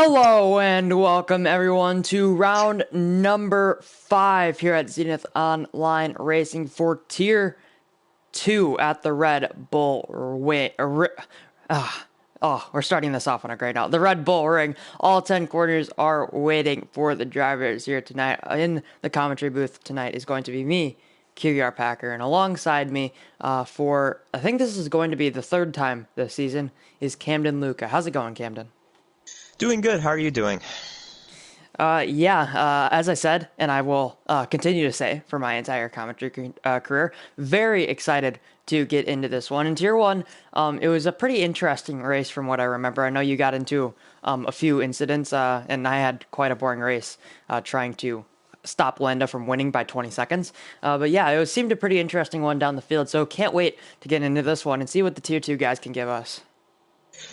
Hello and welcome everyone to round number 5 here at Zenith Online Racing for Tier 2 at the Red Bull we're starting this off on a great note. The Red Bull Ring. All 10 corners are waiting for the drivers here tonight. In the commentary booth tonight is going to be me, QR Packer, and alongside me for, I think this is going to be the third time this season, is Camden Luca. How's it going, Camden? Doing good. How are you doing? As I said, and I will continue to say for my entire commentary career, very excited to get into this one. In Tier 1, it was a pretty interesting race from what I remember. I know you got into a few incidents, and I had quite a boring race trying to stop Landa from winning by 20 seconds. But yeah, it seemed a pretty interesting one down the field, so can't wait to get into this one and see what the Tier 2 guys can give us.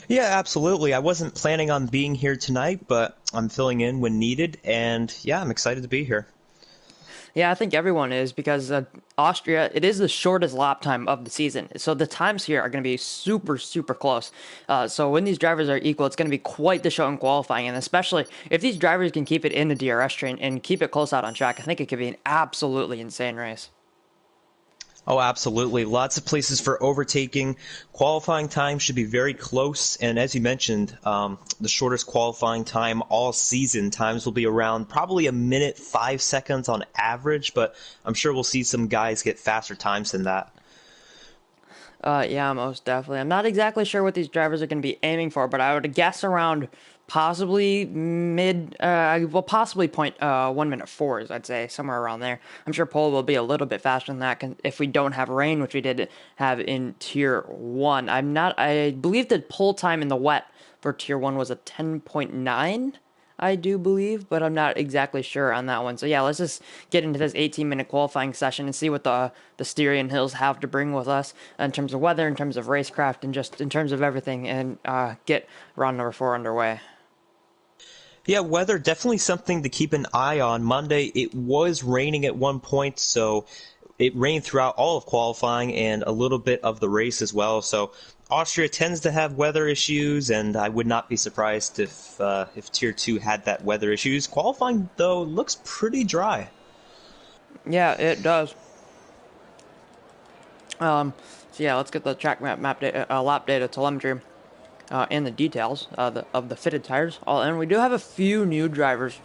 Yeah, absolutely. I wasn't planning on being here tonight, but I'm filling in when needed, and yeah, I'm excited to be here. Yeah, I think everyone is because Austria, it is the shortest lap time of the season. So the times here are going to be super, super close. So when these drivers are equal, it's going to be quite the show in qualifying. And especially if these drivers can keep it in the DRS train and keep it close out on track, I think it could be an absolutely insane race. Oh, absolutely. Lots of places for overtaking. Qualifying time should be very close. And as you mentioned, the shortest qualifying time all season. Times will be around probably a minute, 5 seconds on average, but I'm sure we'll see some guys get faster times than that. Yeah, most definitely. I'm not exactly sure what these drivers are going to be aiming for, but I would guess around possibly possibly 1 minute fours, I'd say, somewhere around there. I'm sure pole will be a little bit faster than that if we don't have rain, which we did have in Tier 1. I believe the pole time in the wet for Tier 1 was a 10.9. I do believe, but I'm not exactly sure on that one. So yeah, let's just get into this 18-minute qualifying session and see what the Styrian Hills have to bring with us in terms of weather, in terms of racecraft, and just in terms of everything, and get round number 4 underway. Yeah, weather definitely something to keep an eye on. Monday, it was raining at one point, so it rained throughout all of qualifying and a little bit of the race as well. So Austria tends to have weather issues, and I would not be surprised if Tier 2 had that weather issues. Qualifying, though, looks pretty dry. Yeah, it does. So yeah, let's get the track map data, lap data telemetry. And the details of the fitted tires. And we do have a few new drivers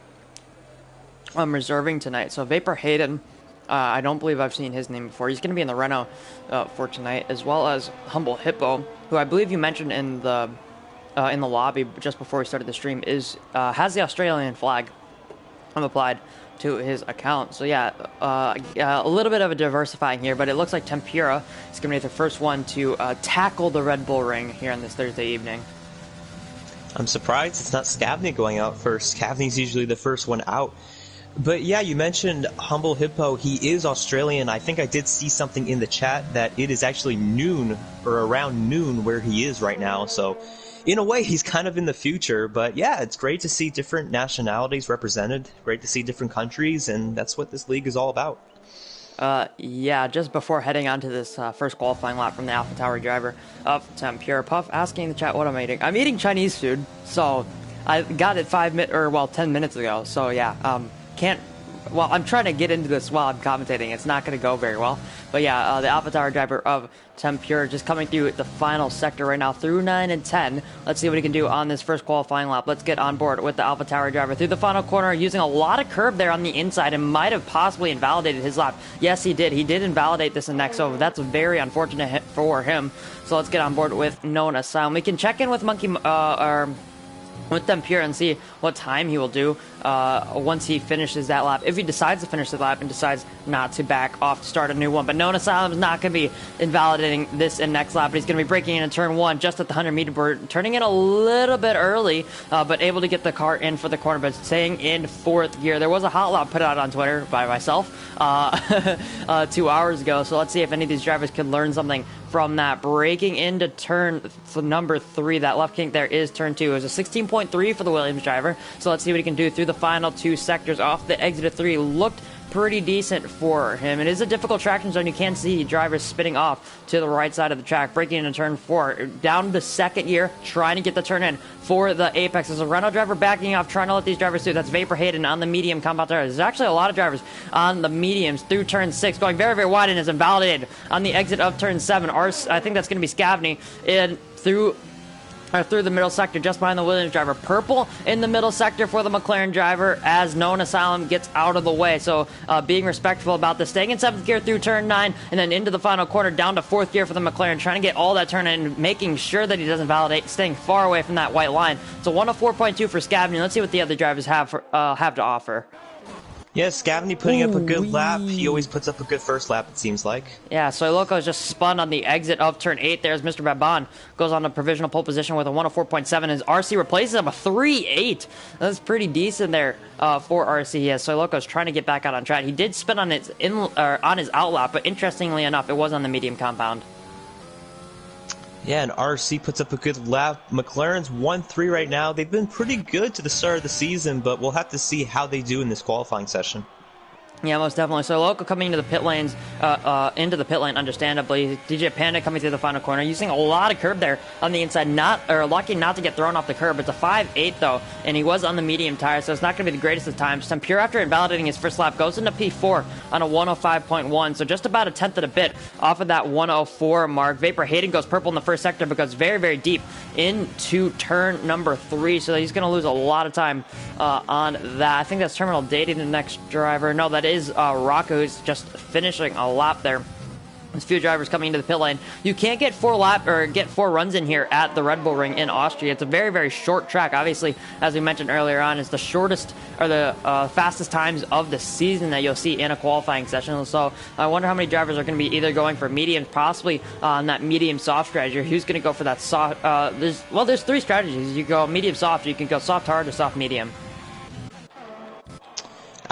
reserving tonight. So Vapor Hayden, I don't believe I've seen his name before. He's going to be in the Renault for tonight, as well as Humble Hippo, who I believe you mentioned in the lobby just before we started the stream, has the Australian flag applied to his account. So yeah, a little bit of a diversifying here, but it looks like Tempura is going to be the first one to tackle the Red Bull Ring here on this Thursday evening. I'm surprised it's not Scavney going out first. Scavney's usually the first one out. But yeah, you mentioned Humble Hippo. He is Australian. I think I did see something in the chat that it is actually noon or around noon where he is right now. So in a way, he's kind of in the future, but yeah, it's great to see different nationalities represented, great to see different countries, and that's what this league is all about. Yeah, just before heading on to this first qualifying lap from the AlphaTauri driver of Tempura, Puff asking in the chat what I'm eating. I'm eating Chinese food, so I got it 10 minutes ago, so yeah, I'm trying to get into this while I'm commentating. It's not going to go very well. But yeah, the AlphaTauri driver of Tempura just coming through the final sector right now through 9 and 10. Let's see what he can do on this first qualifying lap. Let's get on board with the AlphaTauri driver through the final corner, using a lot of curb there on the inside and might have possibly invalidated his lap. Yes, he did. He did invalidate this in next, so that's very unfortunate for him. So let's get on board with Known Asylum. We can check in with with Tempura and see what time he will do once he finishes that lap. If he decides to finish the lap and decides not to back off to start a new one. But Known Asylum is not going to be invalidating this in next lap. But he's going to be breaking in turn 1 just at the 100-meter board, turning in a little bit early, but able to get the car in for the corner, but staying in 4th gear. There was a hot lap put out on Twitter by myself 2 hours ago. So let's see if any of these drivers can learn something from that. Breaking into turn number 3, that left kink there is turn 2. It was a 16.3 for the Williams driver. So let's see what he can do through the final 2 sectors. Off the exit of 3, looked pretty decent for him. It is a difficult traction zone. You can see drivers spinning off to the right side of the track, breaking into turn 4. Down to second gear, trying to get the turn in for the Apex. There's a Renault driver backing off, trying to let these drivers through. That's Vapor Hayden on the medium compound tire. There's actually a lot of drivers on the mediums through turn 6, going very, very wide and is invalidated on the exit of turn 7. I think that's going to be Scavney in through the middle sector, just behind the Williams driver. Purple in the middle sector for the McLaren driver as Known Asylum gets out of the way. So being respectful about this, staying in 7th gear through turn 9, and then into the final corner, down to 4th gear for the McLaren, trying to get all that turn in, making sure that he doesn't validate, staying far away from that white line. So 104.2 for Scavney. Let's see what the other drivers have to offer. Yeah, Scavney putting up a good lap. He always puts up a good first lap, it seems like. Yeah, so Loco is just spun on the exit of turn 8. There's Mr. Babon. Goes on to provisional pole position with a 104.7. His RC replaces him a 3.8. That's pretty decent there for RC. Yeah, so Loco's trying to get back out on track. He did spin on his out lap, but interestingly enough, it was on the medium compound. Yeah, and RC puts up a good lap. McLaren's 1-3 right now. They've been pretty good to the start of the season, but we'll have to see how they do in this qualifying session. Yeah, most definitely. So Loco coming into the pit lane, understandably. DJ Panda coming through the final corner, using a lot of curb there on the inside, lucky not to get thrown off the curb. It's a 5.8 though, and he was on the medium tire, so it's not going to be the greatest of times. Tempure, after invalidating his first lap, goes into P4 on a 105.1, so just about a tenth of a bit off of that 104 mark. Vapor Hayden goes purple in the first sector, but goes very, very deep into turn number 3, so he's going to lose a lot of time on that. I think that's Terminal Dating the next driver. No, that is Rocco, who's just finishing a lap there. There's a few drivers coming into the pit lane. You can't get 4 runs in here at the Red Bull Ring in Austria. It's a very, very short track. Obviously, as we mentioned earlier on, it's the shortest or the fastest times of the season that you'll see in a qualifying session. So I wonder how many drivers are going to be either going for medium, possibly on that medium soft strategy, or who's going to go for that soft. There's 3 strategies. You go medium soft, you can go soft hard or soft medium.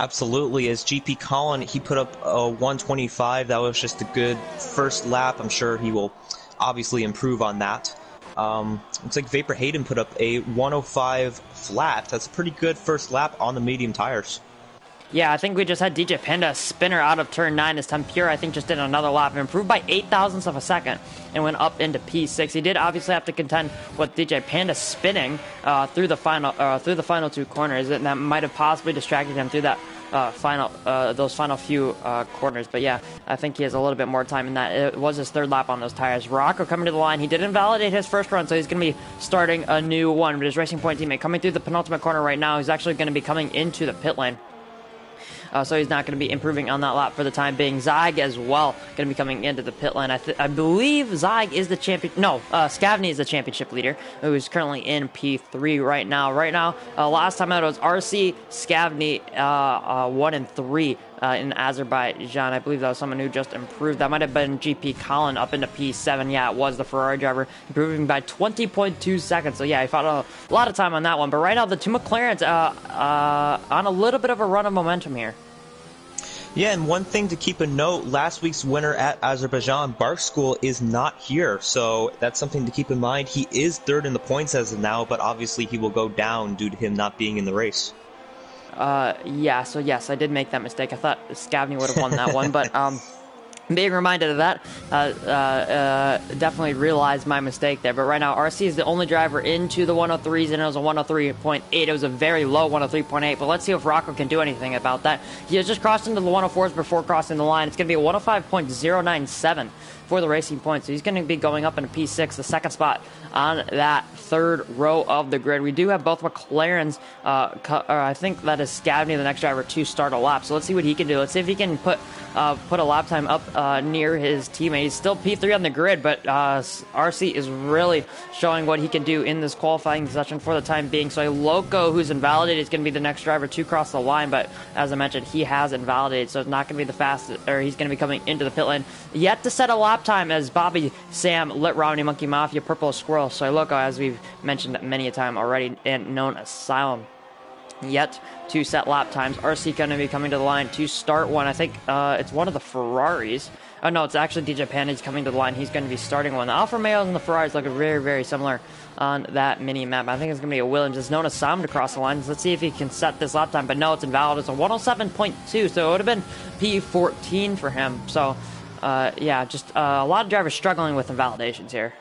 Absolutely. As GP Colin, he put up a 125. That was just a good first lap. I'm sure he will obviously improve on that. Looks like Vapor Hayden put up a 105 flat. That's a pretty good first lap on the medium tires. Yeah, I think we just had DJ Panda spinner out of turn 9 as Tempure, I think, just did another lap, improved by 8 thousandths of a second and went up into P6. He did obviously have to contend with DJ Panda spinning through the final 2 corners, and that might have possibly distracted him through that those final few corners. But yeah, I think he has a little bit more time in that. It was his 3rd lap on those tires. Rocco coming to the line. He did invalidate his first run, so he's going to be starting a new one. But his Racing Point teammate coming through the penultimate corner right now. He's actually going to be coming into the pit lane. So he's not going to be improving on that lap for the time being. Zyg as well going to be coming into the pit lane. I believe Zyg is the champion. No, Scavney is the championship leader, who is currently in P3 right now. Last time out it was RC, Scavney, 1 and 3 in Azerbaijan. I believe that was someone who just improved. That might have been GP Colin up into P7. Yeah, it was the Ferrari driver, improving by 20.2 seconds. So yeah, he fought a lot of time on that one. But right now, the 2 McLarens on a little bit of a run of momentum here. Yeah, and one thing to keep a note, last week's winner at Azerbaijan, Bark School, is not here, so that's something to keep in mind. He is 3rd in the points as of now, but obviously he will go down due to him not being in the race. Yeah, so yes, I did make that mistake. I thought Scavney would have won that one, but being reminded of that, definitely realized my mistake there. But right now, RC is the only driver into the 103s, and it was a 103.8. It was a very low 103.8, but let's see if Rocco can do anything about that. He has just crossed into the 104s before crossing the line. It's going to be a 105.097 for the Racing Point, so he's going to be going up into P6, the 2nd spot on that 3rd row of the grid. We do have both McLarens, I think that is Scavney, the next driver, to start a lap. So let's see what he can do. Let's see if he can put a lap time up near his teammate. He's still P3 on the grid, but RC is really showing what he can do in this qualifying session for the time being. So Loco, who's invalidated, is going to be the next driver to cross the line, but as I mentioned, he has invalidated, so it's not going to be the fastest, or he's going to be coming into the pit lane. Yet to set a lap time as Bobby, Sam, Lit Romney, Monkey Mafia, Purple Squirrel, so Loco, as we've mentioned many a time already, and Known Asylum. Yet to set lap times. RC going to be coming to the line to start one. I think it's one of the Ferraris. Oh no, it's actually DJ Panda. He's coming to the line. He's going to be starting one. The Alfa Romeos and the Ferraris look very, very similar on that mini map. I think it's going to be a Williams. It's known as Sam to cross the lines. Let's see if he can set this lap time. But no, it's invalid. It's a 107.2, so it would have been P14 for him. So, yeah, just a lot of drivers struggling with invalidations here.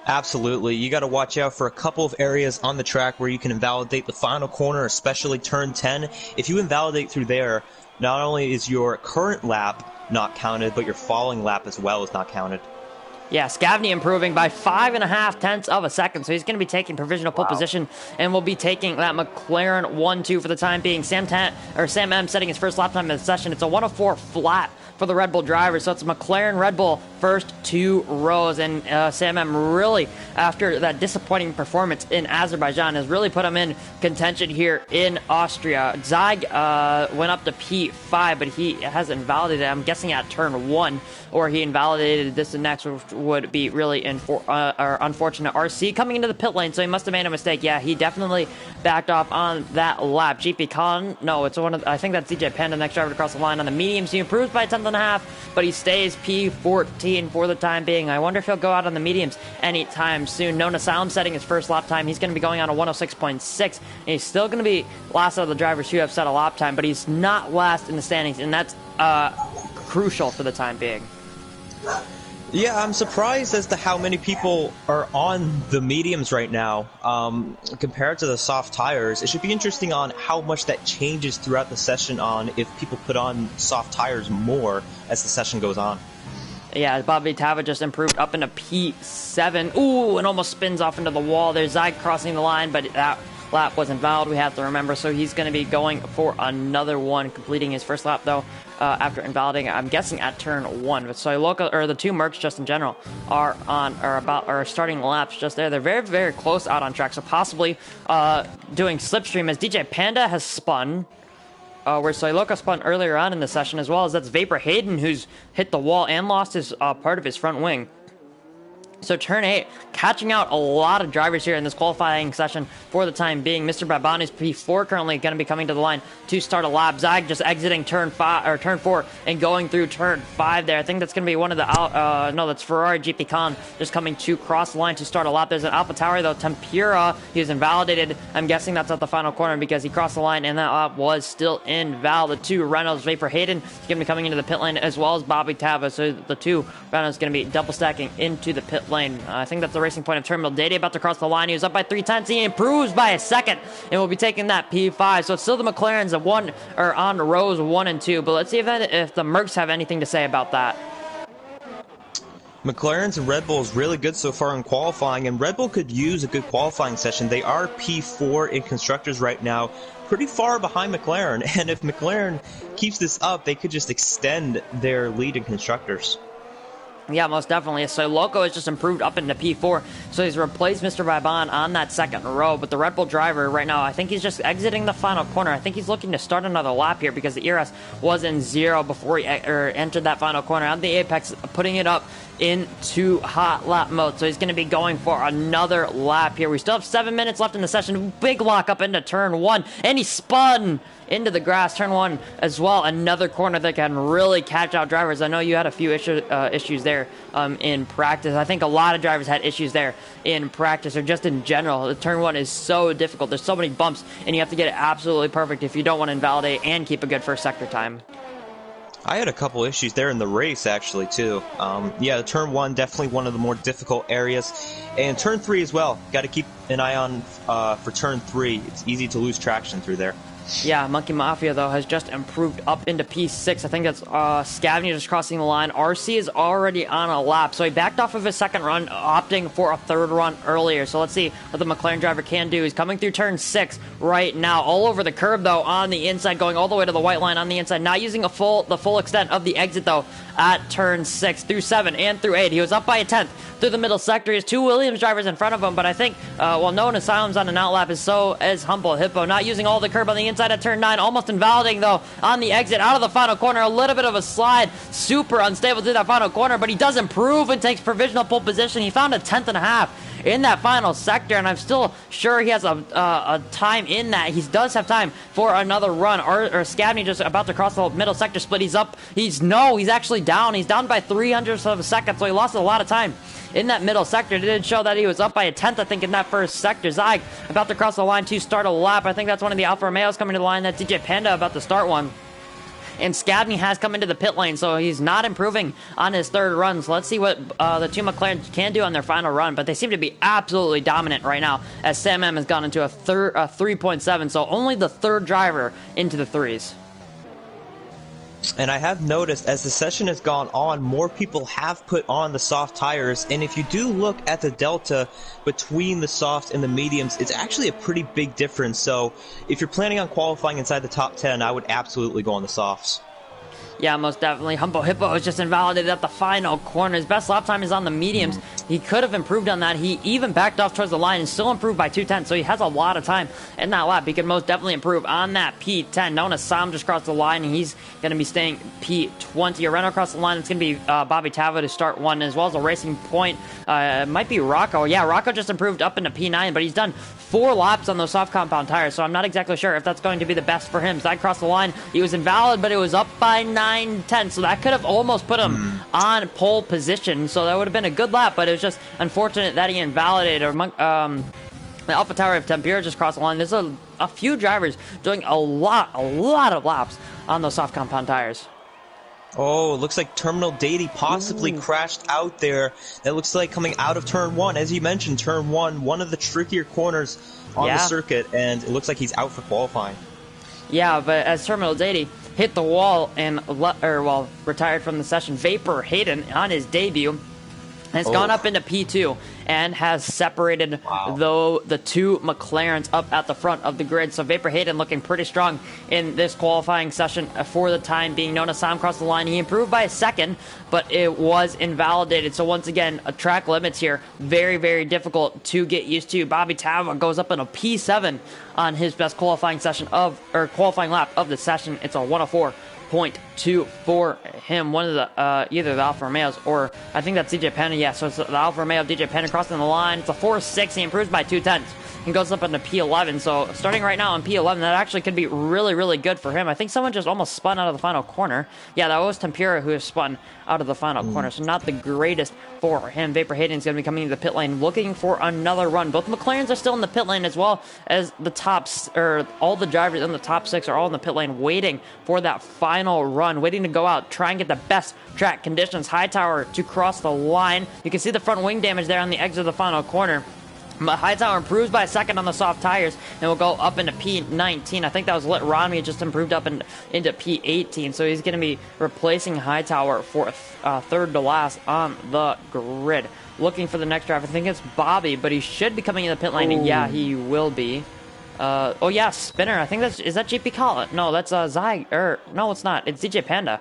Absolutely. You got to watch out for a couple of areas on the track where you can invalidate the final corner, especially turn 10. If you invalidate through there, not only is your current lap not counted, but your following lap as well is not counted. Yeah, Scavney improving by 5.5 tenths of a second, so he's going to be taking provisional pole position, and will be taking that McLaren 1-2 for the time being. Sam M setting his first lap time in the session. It's a 104 flat for the Red Bull driver, so it's McLaren Red Bull first 2 rows, and Sam M really, after that disappointing performance in Azerbaijan, has really put him in contention here in Austria. Zeig went up to P5, but he has invalidated, I'm guessing at turn 1, or he invalidated this and next, which would be really unfortunate. RC coming into the pit lane, so he must have made a mistake. Yeah, he definitely backed off on that lap. GP Con, no, it's one of, I think that's DJ Panda, next driver to cross the line on the mediums. He improves by 1/10.5, but he stays P14 for the time being. I wonder if he'll go out on the mediums anytime soon. Nona Salem setting his first lap time. He's going to be going on a 106.6, and he's still going to be last out of the drivers who have set a lap time, but he's not last in the standings, and that's crucial for the time being. Yeah, I'm surprised as to how many people are on the mediums right now compared to the soft tires. It should be interesting on how much that changes throughout the session on if people put on soft tires more as the session goes on. Yeah, Bobby Tava just improved up into P7. Ooh, and almost spins off into the wall. There's Zeig crossing the line, but that lap was invalid, we have to remember, so he's going to be going for another one, completing his first lap, though, after invalidating, I'm guessing, at turn 1. But so local, or the two Mercs just in general are on, are starting laps just there. They're very, very close out on track, so possibly doing slipstream, as DJ Panda has spun, where Soiloka spun earlier on in the session, as well as that's Vapor Hayden, who's hit the wall and lost his part of his front wing. So turn 8, catching out a lot of drivers here in this qualifying session for the time being. Mr. Babani's P4 currently going to be coming to the line to start a lap. Zeig just exiting turn 4 and going through turn 5 there. I think that's going to be one of the no, that's Ferrari GP Con just coming to cross the line to start a lap. There's an AlphaTauri though, Tempura. He was invalidated. I'm guessing that's at the final corner because he crossed the line and that lap was still invalid. The two Reynolds, Vapor Hayden, is going to be coming into the pit lane as well as Bobby Tava. So the two Reynolds going to be double stacking into the pit lane. I think that's the racing point of Terminal Data about to cross the line. He was up by 3/10. He improves by a second and will be taking that P5. So it's still the McLarens of one or on rows 1 and 2. But let's see if the Mercs have anything to say about that. McLaren's and Red Bull's really good so far in qualifying, and Red Bull could use a good qualifying session. They are P4 in constructors right now, pretty far behind McLaren, and if McLaren keeps this up, they could just extend their lead in constructors. Yeah, most definitely. So Loco has just improved up into P4, so he's replaced Mr. Vaban on that second row. But the Red Bull driver right now, I think he's just exiting the final corner. I think he's looking to start another lap here because the ERS was in 0 before he entered that final corner. On the apex, putting it up into hot lap mode. So he's going to be going for another lap here. We still have 7 minutes left in the session. Big lock up into turn 1, and he spun into the grass, turn 1 as well. Another corner that can really catch out drivers. I know you had a few issues there in practice. I think a lot of drivers had issues there in practice or just in general. The turn 1 is so difficult. There's so many bumps, and you have to get it absolutely perfect if you don't want to invalidate and keep a good first sector time. I had a couple issues there in the race, actually, too. Yeah, turn 1, definitely one of the more difficult areas. And turn 3 as well. Got to keep an eye on for turn 3. It's easy to lose traction through there. Yeah, Monkey Mafia, though, has just improved up into P6. I think that's Scavney just crossing the line. RC is already on a lap, so he backed off of his second run, opting for a third run earlier. So let's see what the McLaren driver can do. He's coming through turn 6 right now, all over the curb, though, on the inside, going all the way to the white line on the inside, not using the full extent of the exit, though, at turn 6, through 7, and through 8. He was up by a 10th through the middle sector. He has two Williams drivers in front of him, but I think, well, Known Asylum's on an outlap, is so as Humble Hippo, not using all the curb on the inside at turn 9, almost invalidating, though, on the exit out of the final corner. A little bit of a slide, super unstable through that final corner, but he does improve and takes provisional pole position. He found a 10th and a half in that final sector, and I'm still sure he has a time in that. He does have time for another run. Or Scabney just about to cross the middle sector split. He's up. He's actually down. He's down by 300ths of a second, so he lost a lot of time in that middle sector. It did show that he was up by a tenth, I think, in that first sector. Zag about to cross the line to start a lap. I think that's one of the Alfa Romeos coming to the line. That's DJ Panda about to start one. And Scabney has come into the pit lane, so he's not improving on his third run. So let's see what the two McLarens can do on their final run. But they seem to be absolutely dominant right now, as Sam M has gone into a 3.7, so only the third driver into the threes. And I have noticed as the session has gone on, more people have put on the soft tires. And if you do look at the delta between the softs and the mediums, it's actually a pretty big difference. So if you're planning on qualifying inside the top 10, I would absolutely go on the softs. Yeah, most definitely. Humble Hippo is just invalidated at the final corner. His best lap time is on the mediums. He could have improved on that. He even backed off towards the line and still improved by 2/10, so he has a lot of time in that lap. He could most definitely improve on that P10. Nona Sam just crossed the line, and he's going to be staying P20. A run across the line, it's going to be Bobby Tava to start one, as well as a Racing Point. It might be Rocco. Yeah, Rocco just improved up into P9, but he's done 4 laps on those soft compound tires, so I'm not exactly sure if that's going to be the best for him. Zag crossed the line. He was invalid, but it was up by 9/10, so that could have almost put him on pole position, so that would have been a good lap, but it was just unfortunate that he invalidated. The AlphaTauri of Tampere just crossed the line. There's a few drivers doing a lot of laps on those soft compound tires. Oh, it looks like Terminal Deity possibly crashed out there. That looks like coming out of Turn 1. As you mentioned, Turn 1, one of the trickier corners on the circuit, and it looks like he's out for qualifying. Yeah, but as Terminal Deity hit the wall and retired from the session, Vapor Hayden on his debut has gone up into P2 and has separated the two McLarens up at the front of the grid. So Vapor Hayden looking pretty strong in this qualifying session for the time being. Nona Sam crossed the line. He improved by a second, but it was invalidated. So once again, track limits here, very, very difficult to get used to. Bobby Tava goes up in a P7 on his best qualifying qualifying lap of the session. It's a 104.2 for him. One of the either the Alfa Romeos or I think that's DJ Pena. Yeah, so it's the Alfa Romeo DJ Pena crossing the line. It's a 4.6. He improves by 2/10 and goes up into P11. So starting right now on P11, that actually could be really, really good for him. I think someone just almost spun out of the final corner. Yeah, that was Tempura who has spun out of the final corner. So not the greatest for him. Vapor Hayden's going to be coming into the pit lane looking for another run. Both McLarens are still in the pit lane, as well as the tops, or all the drivers in the top 6 are all in the pit lane waiting for that final run, waiting to go out, try and get the best track conditions. Hightower to cross the line. You can see the front wing damage there on the exit of the final corner. Hightower improves by a second on the soft tires and will go up into P19. I think that was Lit Rodney just improved up into P18. So he's going to be replacing Hightower for third to last on the grid. Looking for the next driver. I think it's Bobby, but he should be coming in the pit lane. And yeah, he will be. Spinner. I think is that GP Collett? No, that's Zag. No, it's not. It's DJ Panda.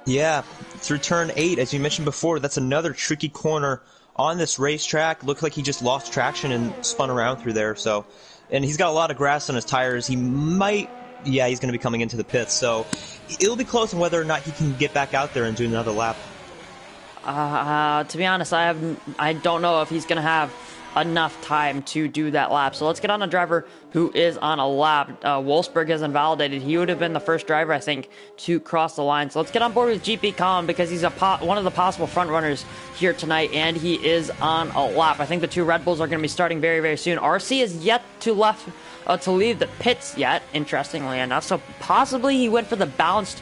Yeah, through turn 8, as you mentioned before, that's another tricky corner on this racetrack. Looked like he just lost traction and spun around through there. So, and he's got a lot of grass on his tires. He's going to be coming into the pits. So it'll be close on whether or not he can get back out there and do another lap. To be honest, I don't know if he's going to have enough time to do that lap. So let's get on a driver who is on a lap. Wolfsburg is invalidated. He would have been the first driver, I think, to cross the line. So let's get on board with GP Colin because he's one of the possible front runners here tonight, and he is on a lap. I think the two Red Bulls are going to be starting very, very soon. RC is yet to leave the pits yet, interestingly enough. So possibly he went for the balanced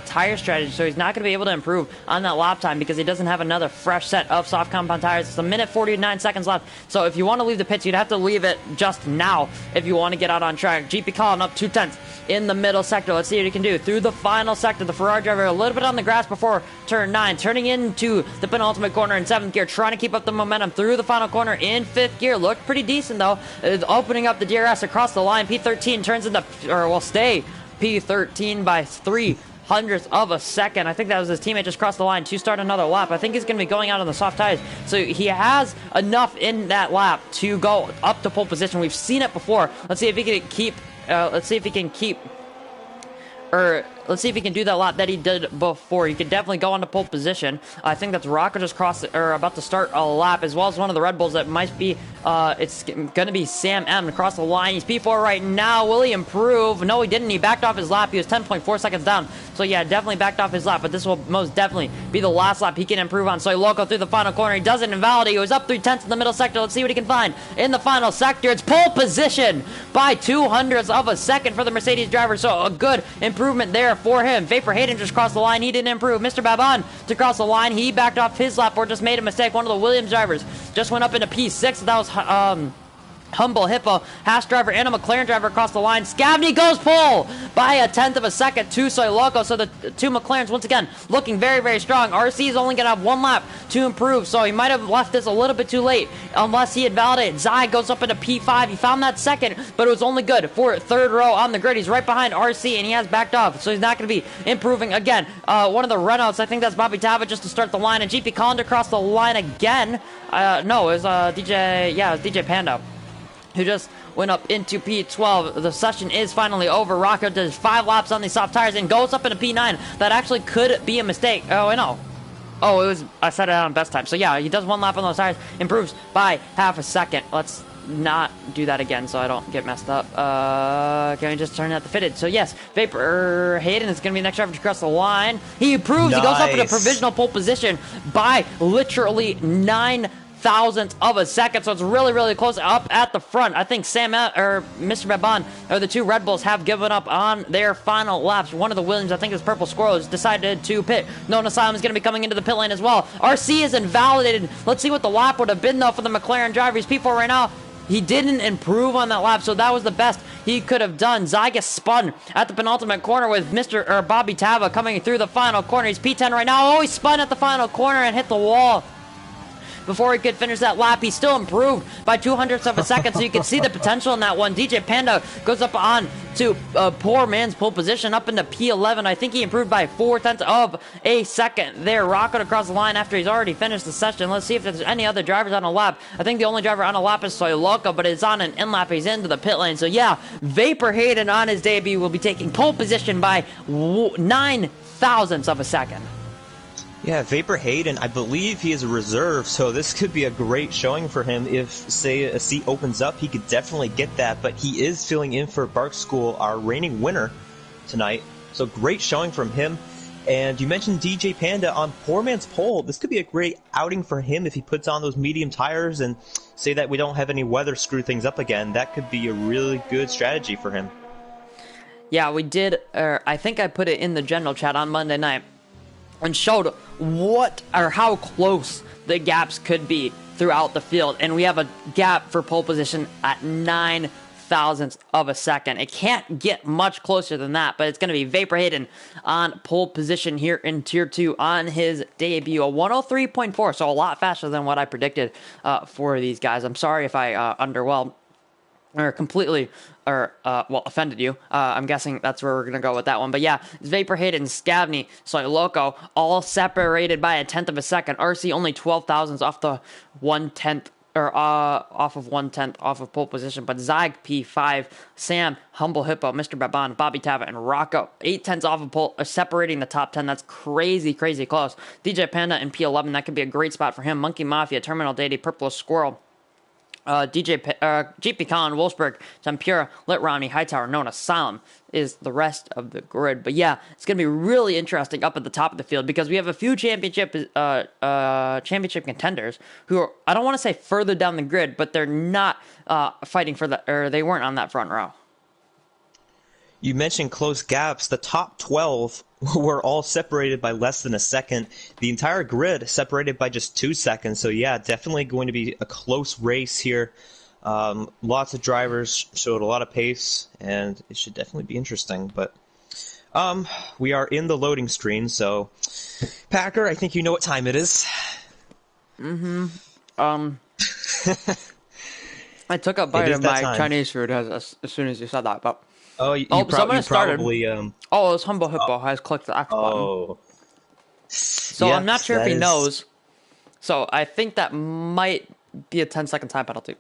tire strategy, so he's not going to be able to improve on that lap time because he doesn't have another fresh set of soft compound tires. It's a minute 49 seconds left, so if you want to leave the pits, you'd have to leave it just now if you want to get out on track. GP Colin up 2/10 in the middle sector. Let's see what he can do through the final sector. The Ferrari driver a little bit on the grass before turn 9, turning into the penultimate corner in 7th gear, trying to keep up the momentum through the final corner in 5th gear. Looked pretty decent though. It's opening up the DRS across the line. P13 turns into, or will stay P13 by 3/100th of a second. I think that was his teammate just crossed the line to start another lap. I think he's going to be going out on the soft tires. So he has enough in that lap to go up to pole position. We've seen it before. Let's see if he can keep Let's see if he can do that lap that he did before. He could definitely go into pole position. I think that's Rocco just about to start a lap, as well as one of the Red Bulls that might be, it's going to be Sam M across the line. He's P4 right now. Will he improve? No, he didn't. He backed off his lap. He was 10.4 seconds down. So yeah, definitely backed off his lap, but this will most definitely be the last lap he can improve on. Soy Loco through the final corner. He doesn't invalidate. He was up 3/10 in the middle sector. Let's see what he can find in the final sector. It's pole position by 200ths of a second for the Mercedes driver, so a good improvement there for him. Vapor Hayden just crossed the line. He didn't improve. Mr. Babon to cross the line. He backed off his lap or just made a mistake. One of the Williams drivers just went up into P6. That was Humble Hippo, Haas driver, and a McLaren driver across the line. Scavney goes pole by 1/10 of a second to Soy Loco. So the two McLarens, once again, looking very, very strong. RC is only going to have one lap to improve, so he might have left this a little bit too late, unless he had validated. Zai goes up into P5. He found that second, but it was only good for third row on the grid. He's right behind RC, and he has backed off, so he's not going to be improving again. One of the Renaults, I think that's Bobby Tava, just to start the line, and GP Collins across the line again. No, it was DJ, yeah, it was DJ Pando, who just went up into P12. The session is finally over. Rocco does 5 laps on these soft tires and goes up into P9. That actually could be a mistake. Oh, I know. Oh, it was, I set it out on best time. So yeah, he does 1 lap on those tires, improves by half a second. Let's not do that again so I don't get messed up. Can we just turn out the fitted? So yes, Vapor Hayden is going to be the next driver to cross the line. He improves. Nice. He goes up in a provisional pole position by literally 9 thousandths of a second, so it's really, really close up at the front. I think Sam or Mr. Babon or the two Red Bulls have given up on their final laps. One of the Williams, I think it's Purple Squirrel, has decided to pit. Known Asylum is going to be coming into the pit lane as well. RC is invalidated. Let's see what the lap would have been though for the McLaren driver. He's P4 right now. He didn't improve on that lap, so that was the best he could have done. Zygus spun at the penultimate corner with Bobby Tava coming through the final corner. He's P10 right now. Oh, he spun at the final corner and hit the wall before he could finish that lap. He still improved by 200ths of a second, so you can see the potential in that one. DJ Panda goes up on to poor man's pole position up into P11. I think he improved by 4/10 of a second there. Rocking across the line after he's already finished the session. Let's see if there's any other drivers on a lap. I think the only driver on a lap is Soy Loco, but it's on an in lap. He's into the pit lane. So yeah, Vapor Hayden on his debut will be taking pole position by 9 thousandths of a second. Yeah, Vapor Hayden, I believe he is a reserve, so this could be a great showing for him. If, say, a seat opens up, he could definitely get that, but he is filling in for Bark School, our reigning winner tonight. So great showing from him. And you mentioned DJ Panda on poor man's pole. This could be a great outing for him if he puts on those medium tires and say that we don't have any weather screw things up again. That could be a really good strategy for him. Yeah, we did, I think I put it in the general chat on Monday night, and showed what or how close the gaps could be throughout the field. And we have a gap for pole position at 9 thousandths of a second. It can't get much closer than that, but it's going to be Vapor Hayden on pole position here in Tier 2 on his debut. A 103.4, so a lot faster than what I predicted for these guys. I'm sorry if I underwhelmed or completely offended you. I'm guessing that's where we're going to go with that one. But yeah, it's Vapor Hayden, Scavney, Soy Loco, all separated by 1/10 of a second. RC only 12 thousandths off the 1/10, or off of 1/10 off of pole position. But Zyg P5, Sam, Humble Hippo, Mr. Babon, Bobby Tava, and Rocco 8/10 off of pole, separating the top 10. That's crazy, crazy close. DJ Panda in P11, that could be a great spot for him. Monkey Mafia, Terminal Deity, Purple Squirrel, GP Colin, Wolfsburg, Tempura, Lit Romney, Hightower, Known Asylum is the rest of the grid. But yeah, it's going to be really interesting up at the top of the field because we have a few championship contenders who are, I don't want to say further down the grid, but they're not fighting for the, or they weren't on that front row. You mentioned close gaps. The top 12 were all separated by less than a second. The entire grid separated by just 2 seconds. So yeah, definitely going to be a close race here. Lots of drivers showed a lot of pace, and it should definitely be interesting. But we are in the loading screen, so Packer, I think you know what time it is. I took a bite of my Chinese food as soon as you said that, but. Oh, you probably... it was Humble Hippo has clicked the X button. So yeah, I'm not sure if he knows. So I think that might be a 10-second time penalty.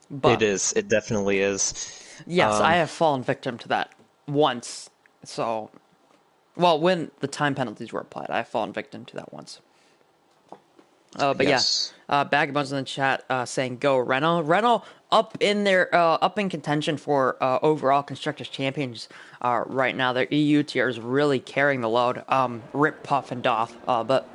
But it is. It definitely is. Yes, I have fallen victim to that once. So Well, when the time penalties were applied, I've fallen victim to that once. But Yes. yeah, Vagabonds in the chat saying go Renault. Renault up in their up in contention for overall constructors champions right now. Their EU tier is really carrying the load. Rip, Puff, and Doth. But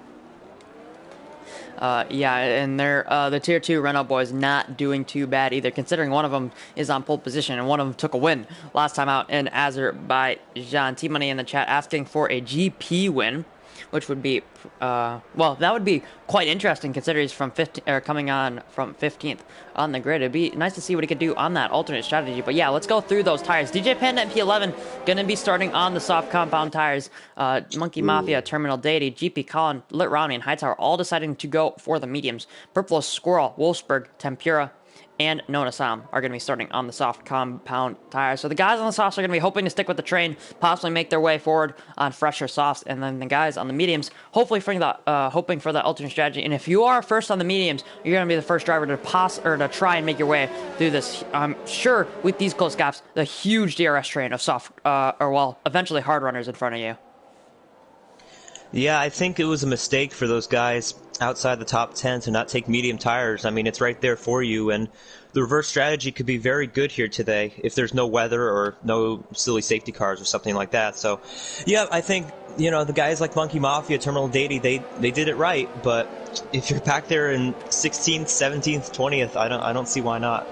yeah, and they're the tier 2 Renault boys not doing too bad either, considering one of them is on pole position and one of them took a win last time out in Azerbaijan. T-Money in the chat asking for a GP win, which would be, well, that would be quite interesting considering he's from 15, or coming on from 15th on the grid. It'd be nice to see what he could do on that alternate strategy. But yeah, let's go through those tires. DJ Panda and P11 going to be starting on the soft compound tires. Monkey Mafia, Terminal Deity, GP Colin, Lit Romney, and Hightower all deciding to go for the mediums. Purple Squirrel, Wolfsburg, Tempura, and Known Asylum are going to be starting on the soft compound tires. So the guys on the softs are going to be hoping to stick with the train, possibly make their way forward on fresher softs, and then the guys on the mediums hopefully hoping for the alternate strategy. And if you are first on the mediums, you're going to be the first driver to try and make your way through this. I'm sure with these close gaps, the huge DRS train of soft, eventually hard runners in front of you. Yeah, I think it was a mistake for those guys outside the top 10 to not take medium tires. I mean, it's right there for you, and the reverse strategy could be very good here today if there's no weather or no silly safety cars or something like that. So, yeah, I think, you know, the guys like Monkey Mafia, Terminal Deity, they did it right, but if you're back there in 16th, 17th, 20th, I don't see why not.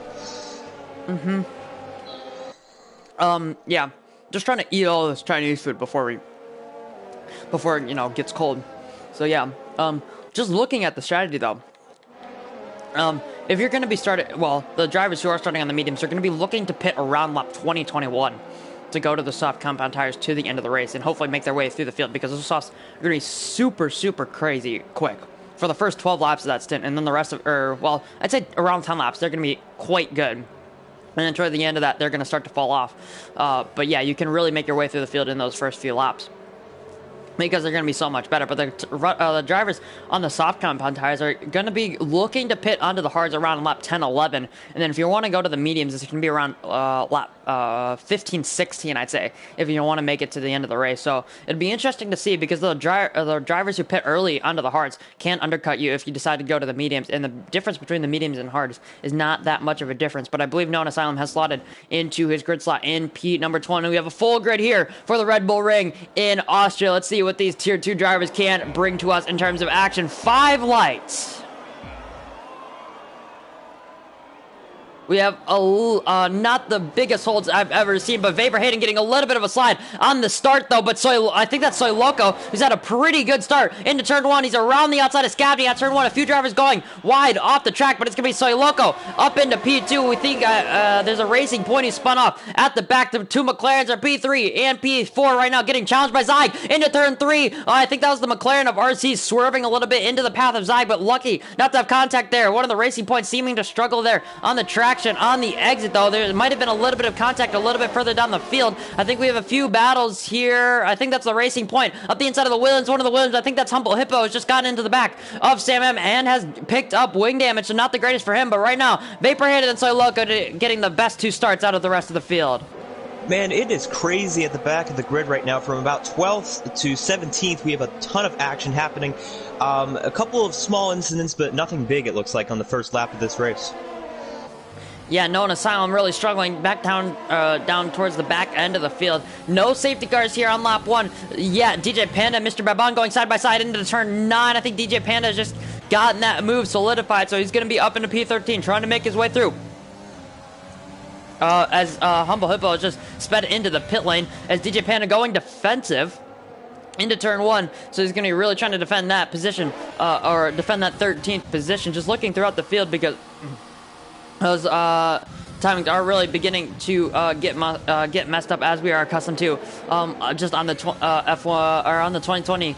Yeah, just trying to eat all this Chinese food before you know, gets cold. So yeah, just looking at the strategy though, if you're going to be the drivers who are starting on the mediums are going to be looking to pit around lap 2021 to go to the soft compound tires to the end of the race and hopefully make their way through the field, because those softs are going to be super, super crazy quick for the first 12 laps of that stint, and then the rest of, I'd say around 10 laps, they're going to be quite good. And then toward the end of that, they're going to start to fall off. But yeah, you can really make your way through the field in those first few laps, because they're going to be so much better. But the drivers on the soft compound tires are going to be looking to pit onto the hards around lap 10, 11. And then if you want to go to the mediums, it's going to be around lap 15, 16, I'd say, if you want to make it to the end of the race. So it'd be interesting to see, because the drivers who pit early onto the hards can undercut you if you decide to go to the mediums. And the difference between the mediums and hards is not that much of a difference. But I believe Known Asylum has slotted into his grid slot in P number 20. We have a full grid here for the Red Bull Ring in Austria. Let's see what these tier 2 drivers can bring to us in terms of action. 5 lights. We have not the biggest holds I've ever seen, but Vapor Hayden getting a little bit of a slide on the start, though. But I think that's Soy Loco, who's had a pretty good start into turn 1. He's around the outside of Scabney at turn 1. A few drivers going wide off the track, but it's going to be Soy Loco up into P2. We think there's a Racing Point. He spun off at the back. The 2 McLarens are P3 and P4 right now, getting challenged by Zyg into turn 3. I think that was the McLaren of RC swerving a little bit into the path of Zyg, but lucky not to have contact there. One of the Racing Points seeming to struggle there on the track. On the exit, though, there might have been a little bit of contact a little bit further down the field. I think we have a few battles here. I think that's the Racing Point up the inside of the Williams. One of the Williams, I think that's Humble Hippo, has just gotten into the back of Sam M and has picked up wing damage, so not the greatest for him. But right now, Vaporhead and Soy Loco getting the best 2 starts out of the rest of the field. Man, it is crazy at the back of the grid right now. From about 12th to 17th, we have a ton of action happening. A couple of small incidents, but nothing big, it looks like, on the first lap of this race. Yeah, Known Asylum really struggling back down towards the back end of the field. No safety cars here on lap 1. Yeah, DJ Panda and Mr. Babon going side by side into the turn 9. I think DJ Panda has just gotten that move solidified, so he's going to be up into P13, trying to make his way through. As Humble Hippo has just sped into the pit lane, as DJ Panda going defensive into turn 1, so he's going to be really trying to defend that position, or defend that 13th position, just looking throughout the field, because those timings are really beginning to get messed up, as we are accustomed to just on the F1 or on the 2020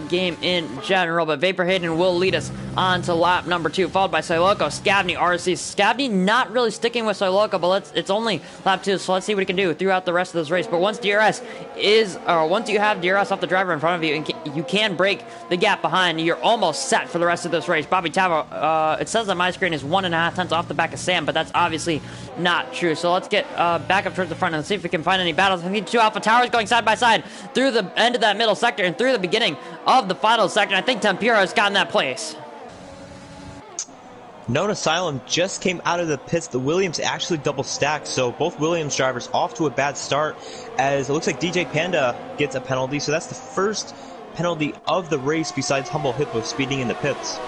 game in general. But Vapor Hayden will lead us on to lap number 2, followed by Soyloco, Scabney, RC. Scabney not really sticking with Soyloco, but it's only lap 2, so let's see what he can do throughout the rest of this race. But once you have DRS off the driver in front of you, you can break the gap behind, you're almost set for the rest of this race. Bobby Tava, it says on my screen, is 1.5 tenths off the back of Sam, but that's obviously not true. So let's get back up towards the front and see if we can find any battles. I think 2 Alpha Towers going side by side through the end of that middle sector and through the beginning of the final sector. I think Tempura has gotten that place. Known Asylum just came out of the pits. The Williams actually double stacked, so both Williams drivers off to a bad start, as it looks like DJ Panda gets a penalty. So that's the first penalty of the race besides Humble Hippo speeding in the pits.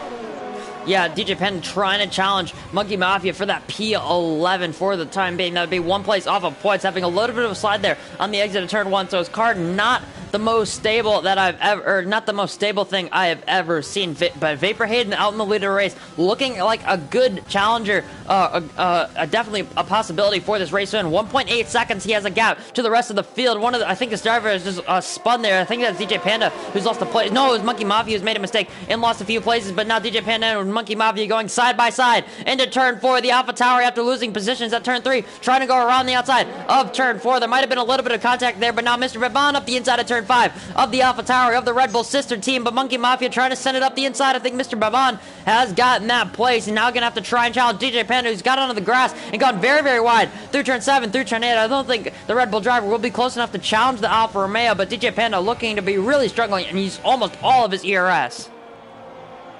Yeah, DJ Panda trying to challenge Monkey Mafia for that P11 for the time being. That would be 1 place off of points, having a little bit of a slide there on the exit of turn 1. So his car not the most stable that I've ever, or not the most stable thing I have ever seen. But Vapor Hayden out in the lead of the race, looking like a good challenger, definitely a possibility for this race win. 1.8 seconds, he has a gap to the rest of the field. I think this driver has just spun there. I think that's DJ Panda who's lost the place. No, it was Monkey Mafia who's made a mistake and lost a few places, but now DJ Panda and Monkey Mafia going side by side into turn 4. The Alpha Tower, after losing positions at turn 3, trying to go around the outside of turn 4. There might have been a little bit of contact there, but now Mr. Vaban up the inside of turn 5 of the Alpha Tower of the Red Bull sister team, but Monkey Mafia trying to send it up the inside. I think Mr. Vaban has gotten that place, and now gonna have to try and challenge DJ Panda, who's got onto the grass and gone very, very wide through turn 7, through turn 8. I don't think the Red Bull driver will be close enough to challenge the Alfa Romeo, but DJ Panda looking to be really struggling, and he's almost all of his ERS.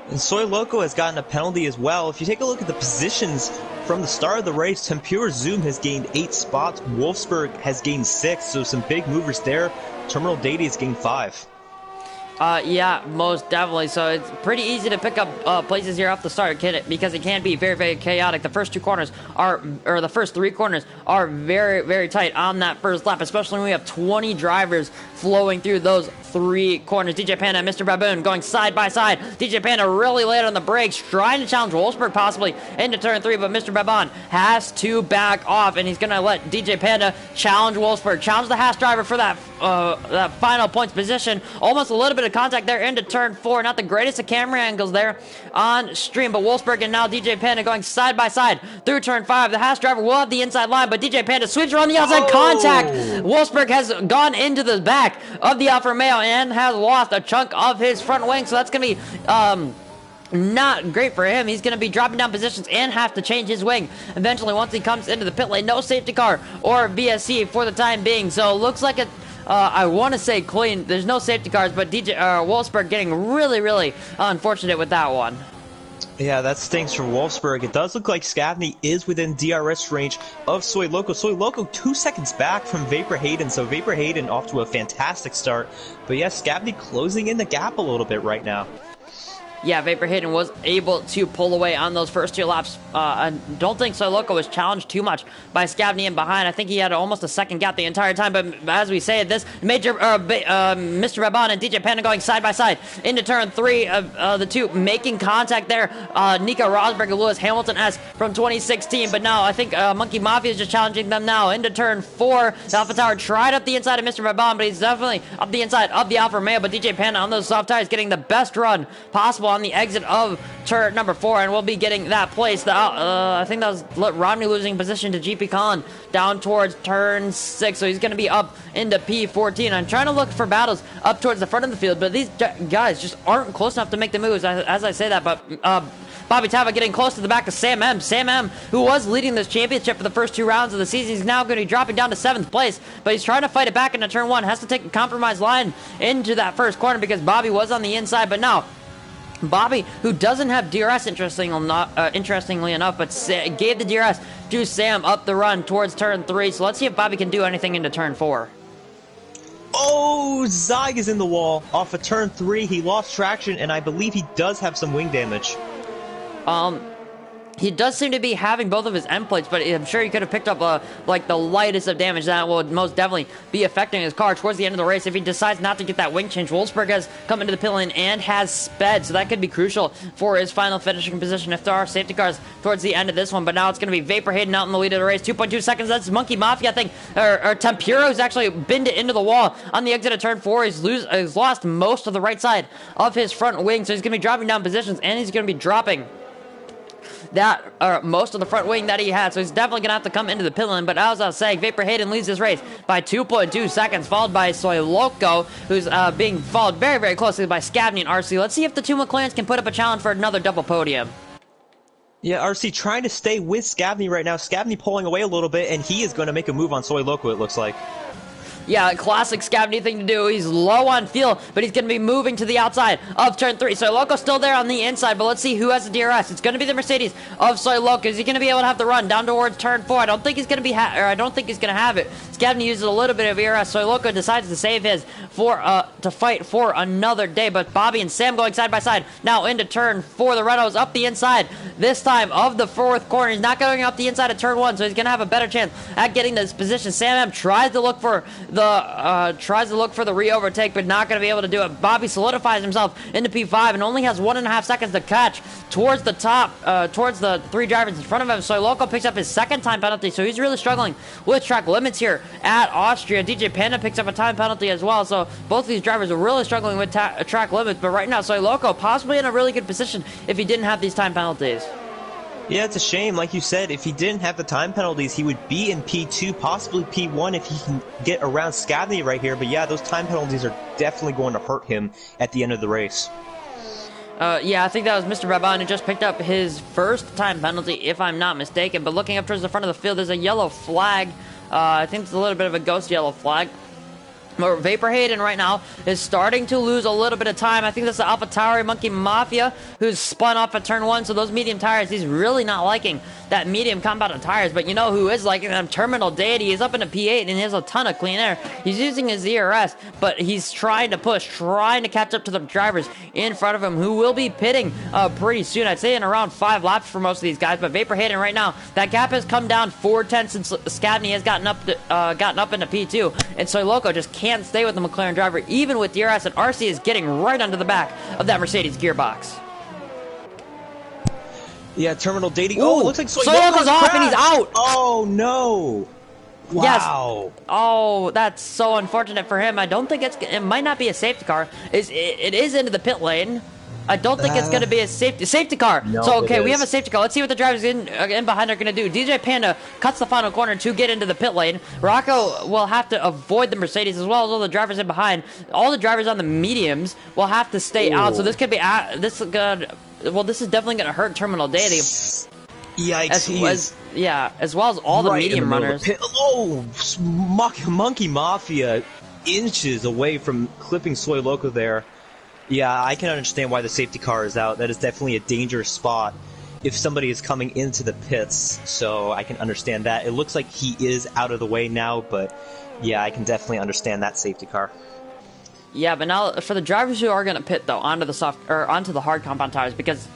And Soy Loco has gotten a penalty as well. If you take a look at the positions from the start of the race, Tempura Zoom has gained 8 spots. Wolfsburg has gained 6, so some big movers there. Terminal Dady has gained 5. Yeah, most definitely. So it's pretty easy to pick up places here off the start, because it can be very, very chaotic. The first 2 corners are, or the first 3 corners are very, very tight on that first lap, especially when we have 20 drivers flowing through those 3 corners. DJ Panda and Mr. Baboon going side by side. DJ Panda really late on the brakes, trying to challenge Wolfsburg possibly into turn 3, but Mr. Baboon has to back off, and he's going to let DJ Panda challenge Wolfsburg, challenge the Haas driver for that final points position. Almost a little bit of contact there into turn 4. Not the greatest of camera angles there on stream, but Wolfsburg and now DJ Panda going side by side through turn 5. The Haas driver will have the inside line, but DJ Panda sweeps around the outside. Contact. Wolfsburg has gone into the back of the Alfa Romeo and has lost a chunk of his front wing, so that's going to be not great for him. He's going to be dropping down positions and have to change his wing eventually once he comes into the pit lane. No safety car or BSC for the time being, so it looks like I want to say clean. There's no safety cars, but DJ Wolfsburg getting really, really unfortunate with that one. Yeah, that stinks for Wolfsburg. It does look like Scavney is within DRS range of Soy Loco. Soy Loco 2 seconds back from Vapor Hayden, so Vapor Hayden off to a fantastic start. But yeah, Scavney closing in the gap a little bit right now. Yeah, Vapor Hayden was able to pull away on those first 2 laps. I don't think Soy Loco was challenged too much by Scavney in behind. I think he had almost a second gap the entire time. But as we say, this major Mr. Raban and DJ Panda going side by side into turn 3 of the 2, making contact there. Nico Rosberg and Lewis Hamilton-esque from 2016. But now I think Monkey Mafia is just challenging them now into turn 4. The Alpha Tower tried up the inside of Mr. Raban, but he's definitely up the inside of the Alfa Romeo. But DJ Panda on those soft tires getting the best run possible on the exit of turn number 4, and we'll be getting that place. I think that was Romney losing position to GP Colin down towards turn 6, so he's going to be up into P14. I'm trying to look for battles up towards the front of the field, but these guys just aren't close enough to make the moves as I say that. But Bobby Tava getting close to the back of Sam M. Sam M, who was leading this championship for the first 2 rounds of the season, he's now going to be dropping down to 7th place, but he's trying to fight it back into turn 1. Has to take a compromise line into that first corner because Bobby was on the inside, but now Bobby, who doesn't have DRS interestingly enough, but gave the DRS to Sam up the run towards turn 3. So let's see if Bobby can do anything into turn 4. Oh, Zyg is in the wall off of turn 3. He lost traction, and I believe he does have some wing damage. He does seem to be having both of his end plates, but I'm sure he could have picked up like the lightest of damage that would most definitely be affecting his car towards the end of the race if he decides not to get that wing change. Wolfsburg has come into the pit lane and has sped, so that could be crucial for his final finishing position if there are safety cars towards the end of this one. But now it's going to be Vapor Hayden out in the lead of the race. 2.2 seconds. That's Monkey Mafia, I think, or Tempura, who's actually binned it into the wall on the exit of turn 4. He's lost most of the right side of his front wing, so he's going to be dropping down positions, and he's going to be dropping that most of the front wing that he had, so he's definitely going to have to come into the pit lane. But as I was saying, Vapor Hayden leads this race by 2.2 seconds, followed by Soy Loco, who's being followed very, very closely by Scavney and RC. Let's see if the two McLarens can put up a challenge for another double podium. Yeah, RC trying to stay with Scavney right now. Scavney pulling away a little bit, and he is going to make a move on Soy Loco, it looks like. Yeah, classic Scavney thing to do. He's low on fuel, but he's going to be moving to the outside of turn 3. Soy Loco's still there on the inside, but let's see who has the DRS. It's going to be the Mercedes of Soy Loco. Is he going to be able to have the run down towards turn 4? I don't think he's going to be I don't think he's going to have it. Scavney uses a little bit of ERS. Soy Loco decides to save his for to fight for another day, but Bobby and Sam going side by side now into turn 4. The Renault's up the inside this time of the 4th corner. He's not going up the inside of turn 1, so he's going to have a better chance at getting this position. Sam M tries to look for the re-overtake, but not going to be able to do it. Bobby solidifies himself into P5 and only has 1.5 seconds to catch towards the top, towards the 3 drivers in front of him. Soy Loco picks up his 2nd time penalty, so he's really struggling with track limits here at Austria. DJ Panda picks up a time penalty as well, so both of these drivers are really struggling with track limits, but right now Soy Loco possibly in a really good position if he didn't have these time penalties. Yeah, it's a shame. Like you said, if he didn't have the time penalties, he would be in P2, possibly P1 if he can get around Scavney right here. But yeah, those time penalties are definitely going to hurt him at the end of the race. Yeah, I think that was Mr. Baban who just picked up his 1st time penalty, if I'm not mistaken. But looking up towards the front of the field, there's a yellow flag. I think it's a little bit of a ghost yellow flag. Vapor Hayden right now is starting to lose a little bit of time. I think that's the AlphaTauri Monkey Mafia who's spun off at turn 1, so those medium tires, he's really not liking that medium compounded tires, but you know who is liking them? Terminal Deity is up into P8 and he has a ton of clean air. He's using his ZRS, but he's trying to push, trying to catch up to the drivers in front of him who will be pitting pretty soon. I'd say in around 5 laps for most of these guys, but Vapor Hayden right now, that gap has come down 4/10 since Scavney has gotten up into P2, and Soy Loco just can't stay with the McLaren driver, even with DRS, and RC is getting right under the back of that Mercedes gearbox. Yeah, Terminal Deity. Oh, it looks like Soy Loco's off and he's out. Oh, no. Wow. Yes. Oh, that's so unfortunate for him. I don't think it might not be a safety car. It is into the pit lane. I don't think it's going to be a safety car. No, so, okay, we have a safety car. Let's see what the drivers in behind are going to do. DJ Panda cuts the final corner to get into the pit lane. Rocco will have to avoid the Mercedes as well as all the drivers in behind. All the drivers on the mediums will have to stay out. So this could be this is definitely going to hurt Terminal Deity. Yikes. As well as all the medium runners. Monkey Mafia inches away from clipping Soy Loco there. Yeah, I can understand why the safety car is out. That is definitely a dangerous spot if somebody is coming into the pits, so I can understand that. It looks like he is out of the way now, but yeah, I can definitely understand that safety car. Yeah, but now for the drivers who are going to pit though onto the hard compound tires, because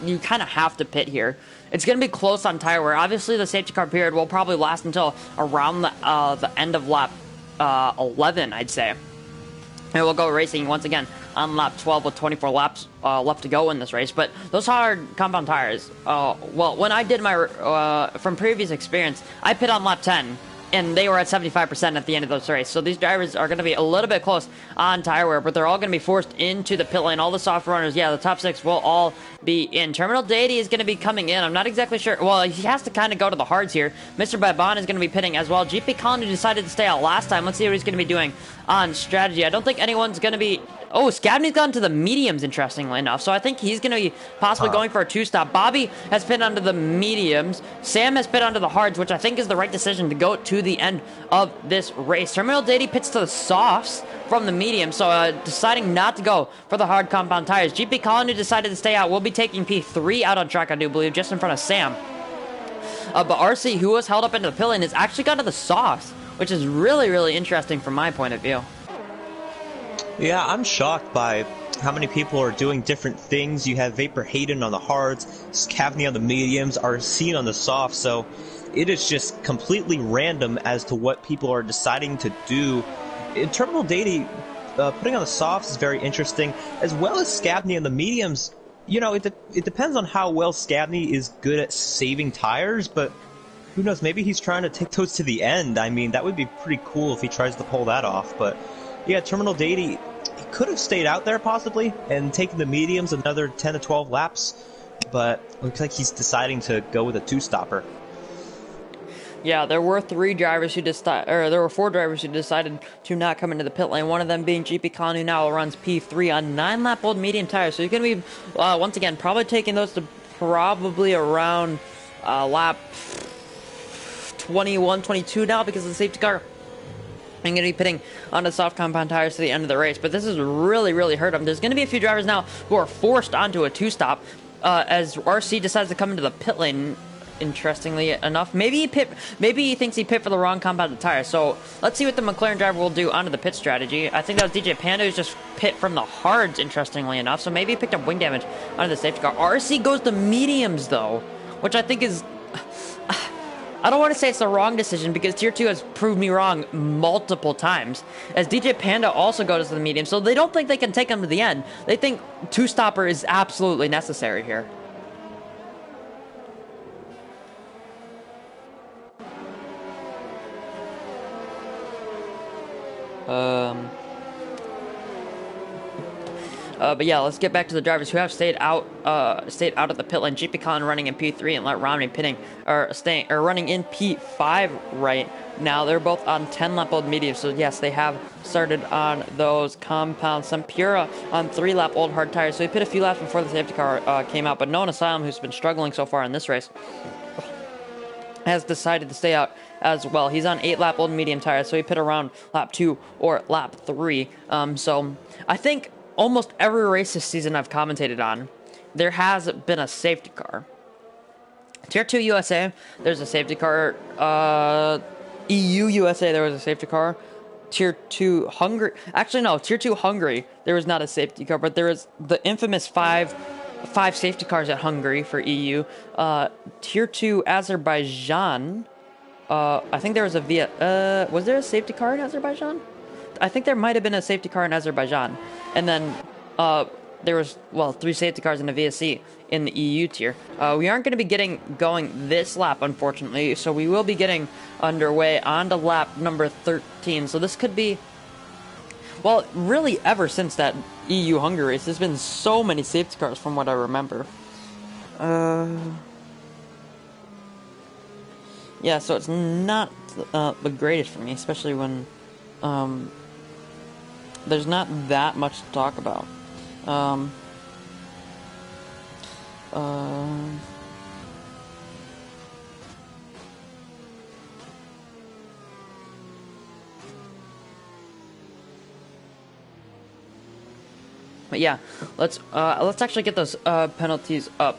you kind of have to pit here. It's going to be close on tire wear. Obviously, the safety car period will probably last until around the end of lap 11, I'd say. And we'll go racing once again on lap 12 with 24 laps left to go in this race. But those hard compound tires, well, when I did my, from previous experience, I pit on lap 10, and they were at 75% at the end of this race. So these drivers are going to be a little bit close on tire wear, but they're all going to be forced into the pit lane. All the soft runners, yeah, the top 6 will all be in. Terminal Deity is going to be coming in. I'm not exactly sure. Well, he has to kind of go to the hards here. Mr. Baban is going to be pitting as well. GP Colin decided to stay out last time. Let's see what he's going to be doing on strategy. I don't think anyone's going to be... Oh, Scavney's gone to the mediums, interestingly enough. So I think he's going to be possibly going for a 2-stop. Bobby has pit onto the mediums. Sam has pit onto the hards, which I think is the right decision to go to the end of this race. Terminal Deity pits to the softs from the medium, so deciding not to go for the hard compound tires. GP Colin, who decided to stay out, will be taking P3 out on track, I do believe, just in front of Sam. But RC, who was held up into the pit lane, has actually gone to the softs, which is really, really interesting from my point of view. Yeah, I'm shocked by how many people are doing different things. You have Vapor Hayden on the hards, Scavney on the mediums, RC on the softs, so it is just completely random as to what people are deciding to do. In Terminal Deity, putting on the softs is very interesting, as well as Scavney on the mediums. You know, it depends on how well Scavney is good at saving tires, but who knows, maybe he's trying to take those to the end. I mean, that would be pretty cool if he tries to pull that off, but yeah, Terminal Deity, he could have stayed out there possibly and taken the mediums another 10 to 12 laps, but looks like he's deciding to go with a two-stopper. Yeah, there were four drivers who decided to not come into the pit lane. One of them being GP Con, who now runs P3 on 9-lap old medium tires. So he's going to be, once again, probably taking those to probably around lap 21, 22 now because of the safety car. I'm going to be pitting on the soft compound tires to the end of the race. But this has really, really hurt him. There's going to be a few drivers now who are forced onto a two-stop as RC decides to come into the pit lane. Interestingly enough, maybe he thinks he pit for the wrong compounded tire. So let's see what the McLaren driver will do onto the pit strategy. I think that was DJ Panda who's just pit from the hards, interestingly enough. So maybe he picked up wing damage onto the safety car. RC goes to mediums though, which I think is, I don't want to say it's the wrong decision because Tier 2 has proved me wrong multiple times. As DJ Panda also goes to the medium, so they don't think they can take him to the end. They think two-stopper is absolutely necessary here. But yeah, let's get back to the drivers who have stayed out of the pit lane. GP Con running in P3 and Let Romney running in P5 right now. They're both on 10-lap old mediums, so yes, they have started on those compound. Sampura on 3-lap old hard tires, so he pit a few laps before the safety car came out. But Known Asylum, who's been struggling so far in this race, has decided to stay out as well. He's on 8-lap old medium tires, so he pit around lap 2 or lap 3. So I think almost every race this season I've commentated on, there has been a safety car. Tier 2 USA, there's a safety car. EU USA, there was a safety car. Tier 2 Hungary, actually no, Tier 2 Hungary, there was not a safety car, but there is the infamous five safety cars at Hungary for EU. Tier 2 Azerbaijan, I think there was was there a safety car in Azerbaijan? I think there might have been a safety car in Azerbaijan. And then there was, 3 safety cars in the VSC in the EU tier. We aren't going to be going this lap, unfortunately, so we will be getting underway on to lap number 13. So this could be, really ever since that EU Hungary race, there's been so many safety cars from what I remember. Yeah, so it's not the greatest for me, especially when there's not that much to talk about. But yeah, let's actually get those penalties up.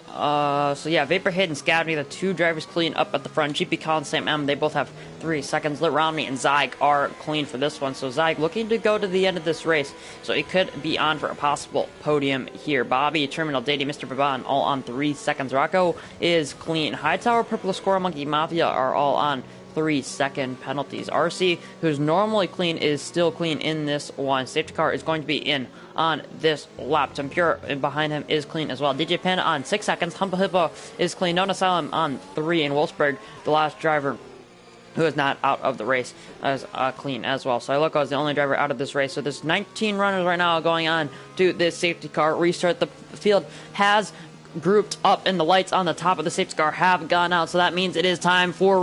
So yeah, Vaporhead and Scabney, the 2 drivers clean up at the front. GP Collins, Sam M, they both have 3 seconds. Lit Romney and Zyg are clean for this one. So Zyg looking to go to the end of this race. So he could be on for a possible podium here. Bobby, Terminal Dady, Mr. Baban, all on 3 seconds. Rocco is clean. Hightower, Purple Score, Monkey Mafia are all on 3-second penalties. RC, who's normally clean, is still clean in this one. Safety car is going to be in on this lap. Tempura behind him is clean as well. DJ Panda on 6 seconds. Humble Hippo is clean. Known Asylum on 3. And Wolfsburg, the last driver who is not out of the race, is clean as well. So Iloko is the only driver out of this race. So there's 19 runners right now going on to this safety car restart. The field has grouped up and the lights on the top of the safety car have gone out, so that means it is time for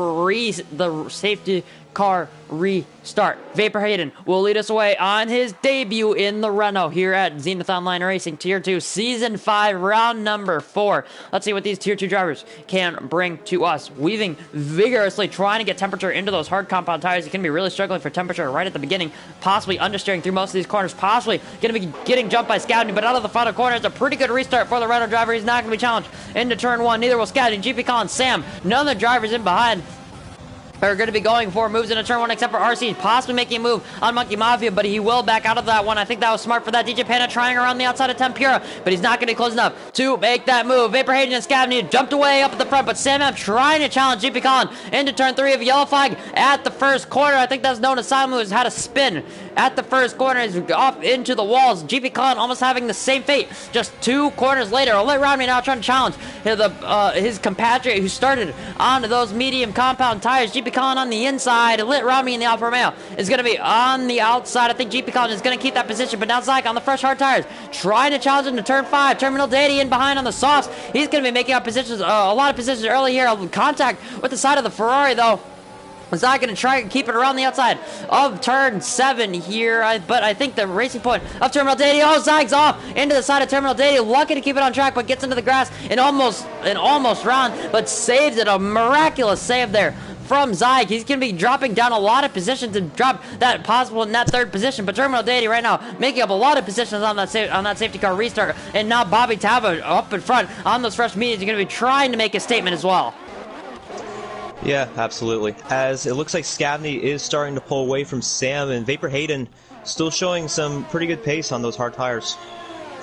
the safety car restart. Vapor Hayden will lead us away on his debut in the Renault here at Zenith Online Racing Tier 2 Season 5 round number 4. Let's see what these Tier 2 drivers can bring to us. Weaving vigorously, trying to get temperature into those hard compound tires. You can be really struggling for temperature right at the beginning, possibly understeering through most of these corners, possibly going to be getting jumped by Scavney, but out of the final corner, it's a pretty good restart for the Renault driver. He's not going to be challenged into turn 1. Neither will Scavney. GP Collins, Sam, none of the drivers in behind are going to be going for moves into turn 1 except for RC, possibly making a move on Monkey Mafia, but he will back out of that one. I think that was smart for that. DJ Panda trying around the outside of Tempura, but he's not going to be close enough to make that move. Vapor Hayden and Scavney jumped away up at the front, but Sam M trying to challenge GP Collin into turn 3 of yellow flag at the first corner. I think that's known as Simon, who's had a spin at the first corner. He's off into the walls. GP Collin almost having the same fate just 2 corners later. I'll let Romney now trying to challenge his compatriot who started on those medium compound tires. GP GP Colin on the inside. Lit Romney in the Alfa Romeo is going to be on the outside. I think GP Colin is going to keep that position, but now Zyke on the fresh hard tires, trying to challenge him to turn 5. Terminal Dady in behind on the softs. He's going to be making up positions, a lot of positions early here. Contact with the side of the Ferrari, though. Zyke going to try and keep it around the outside of turn 7 here, but I think the racing point of Terminal Dady. Oh, Zyke's off into the side of Terminal Dady. Lucky to keep it on track, but gets into the grass and almost round, but saves it. A miraculous save there from Zyke. He's going to be dropping down a lot of positions to drop that possible in that 3rd position, but Terminal Dady right now making up a lot of positions on that safety car restart, and now Bobby Tava up in front on those fresh mediums. He's going to be trying to make a statement as well. Yeah, absolutely. As it looks like Scavney is starting to pull away from Sam, and Vapor Hayden still showing some pretty good pace on those hard tires.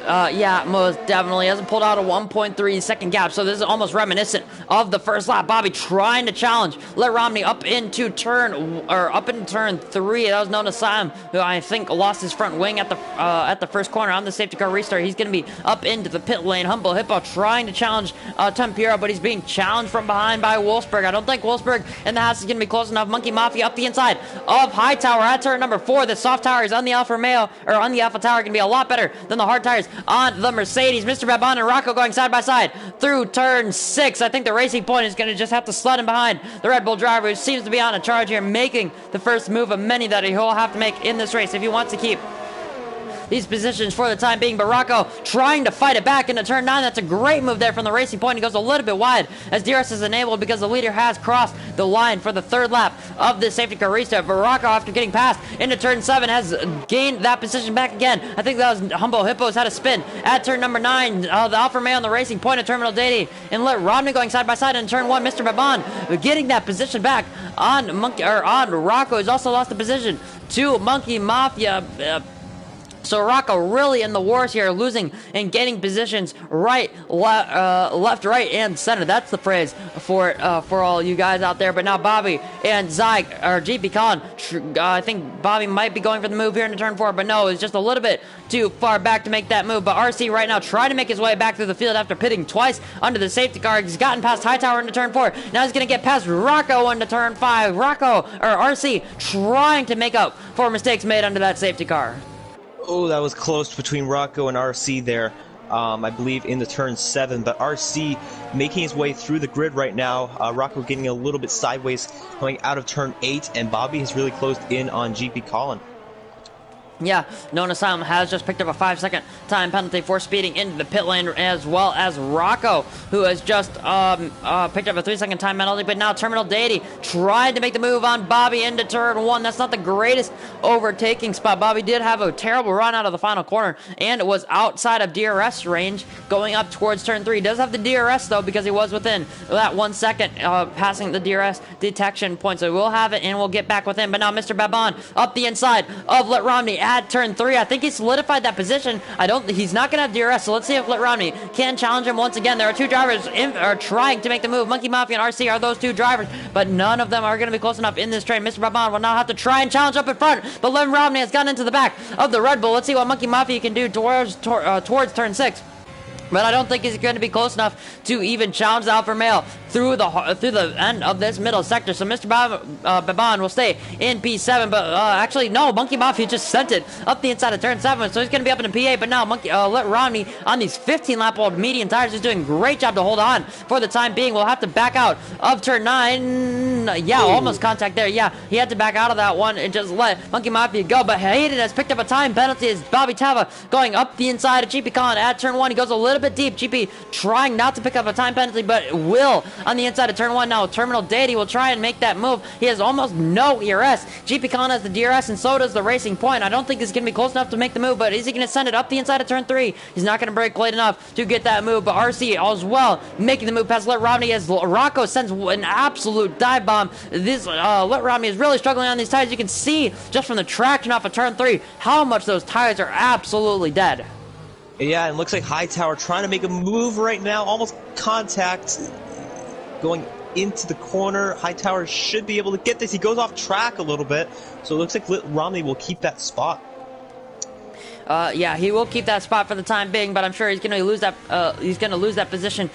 Yeah, most definitely. Hasn't pulled out a 1.3 second gap, so this is almost reminiscent of the first lap. Bobby trying to challenge Lit Romney up into turn 3. That was known as Sam, who I think lost his front wing at the first corner on the safety car restart. He's going to be up into the pit lane. Humble Hippo trying to challenge Tempura, but he's being challenged from behind by Wolfsburg. I don't think Wolfsburg and the house is going to be close enough. Monkey Mafia up the inside of Hightower at turn number 4. The soft tires on the Alfa Romeo, or on the Alpha Tower, going to be a lot better than the hard tires on the Mercedes. Mr. Babon and Rocco going side by side through turn 6. I think the Racing Point is going to just have to sled in behind the Red Bull driver, who seems to be on a charge here, making the first move of many that he'll have to make in this race if he wants to keep these positions for the time being. But Rocco trying to fight it back into turn 9. That's a great move there from the Racing Point. He goes a little bit wide as DRS is enabled because the leader has crossed the line for the 3rd lap of this safety car restart. But Rocco, after getting past into turn 7, has gained that position back again. I think that was Humble Hippos had a spin at turn number 9. The Alfa Romeo on the Racing Point at Terminal Dady, and Lit Romney going side by side in turn 1. Mr. Babon getting that position back on Rocco, who's also lost the position to Monkey Mafia. So Rocco really in the wars here, losing and gaining positions right, left, right, and center. That's the phrase for all you guys out there. But now Bobby and Zyke, or GP Colin, I think Bobby might be going for the move here into turn 4, but no, it's just a little bit too far back to make that move. But RC right now trying to make his way back through the field after pitting twice under the safety car. He's gotten past Hightower into turn 4. Now he's going to get past Rocco into turn 5. RC trying to make up for mistakes made under that safety car. Oh, that was close between Rocco and RC there, I believe in the turn 7, but RC making his way through the grid right now. Rocco getting a little bit sideways going out of turn 8, and Bobby has really closed in on GP Colin. Yeah, Known Asylum has just picked up a 5-second time penalty for speeding into the pit lane, as well as Rocco, who has just picked up a 3-second time penalty. But now Terminal Dady tried to make the move on Bobby into turn 1. That's not the greatest overtaking spot. Bobby did have a terrible run out of the final corner, and it was outside of DRS range going up towards turn 3. He does have the DRS, though, because he was within that 1 second passing the DRS detection point. So he will have it, and we'll get back with him. But now Mr. Babon up the inside of Lit Romney at turn 3. I think he solidified that position. He's not going to have DRS, so let's see if Lit Romney can challenge him once again. There are 2 drivers are trying to make the move. Monkey Mafia and RC are those 2 drivers, but none of them are going to be close enough in this train. Mr. Babon will now have to try and challenge up in front, but Lit Romney has gotten into the back of the Red Bull. Let's see what Monkey Mafia can do towards turn 6. But I don't think he's going to be close enough to even challenge the Alfa Romeo through the end of this middle sector. So Mr. Babon will stay in P7. But actually, no, Monkey Mafia just sent it up the inside of turn 7. So he's going to be up in P8. But now Lit Romney on these 15-lap-old medium tires is doing a great job to hold on for the time being. We'll have to back out of turn 9. Yeah, almost contact there. Yeah, he had to back out of that one and just let Monkey Mafia go. But Hayden has picked up a time penalty as Bobby Tava going up the inside of GP Colin at turn 1. He goes a little bit deep. GP trying not to pick up a time penalty, but will on the inside of turn 1. Now Terminal Dady will try and make that move. He has almost no ERS. GP Colin has the DRS, and so does the Racing Point. I don't think he's going to be close enough to make the move, but is he going to send it up the inside of turn 3? He's not going to brake late enough to get that move, but RC as well making the move past Lit Romney as Rocco sends an absolute dive bomb. This Lit Romney is really struggling on these tires. You can see just from the traction off of turn 3 how much those tires are absolutely dead. Yeah, and it looks like Hightower trying to make a move right now. Almost contact going into the corner. Hightower should be able to get this. He goes off track a little bit. So it looks like Lit Romney will keep that spot. Yeah, he will keep that spot for the time being, but I'm sure he's going to lose that. He's going to lose that position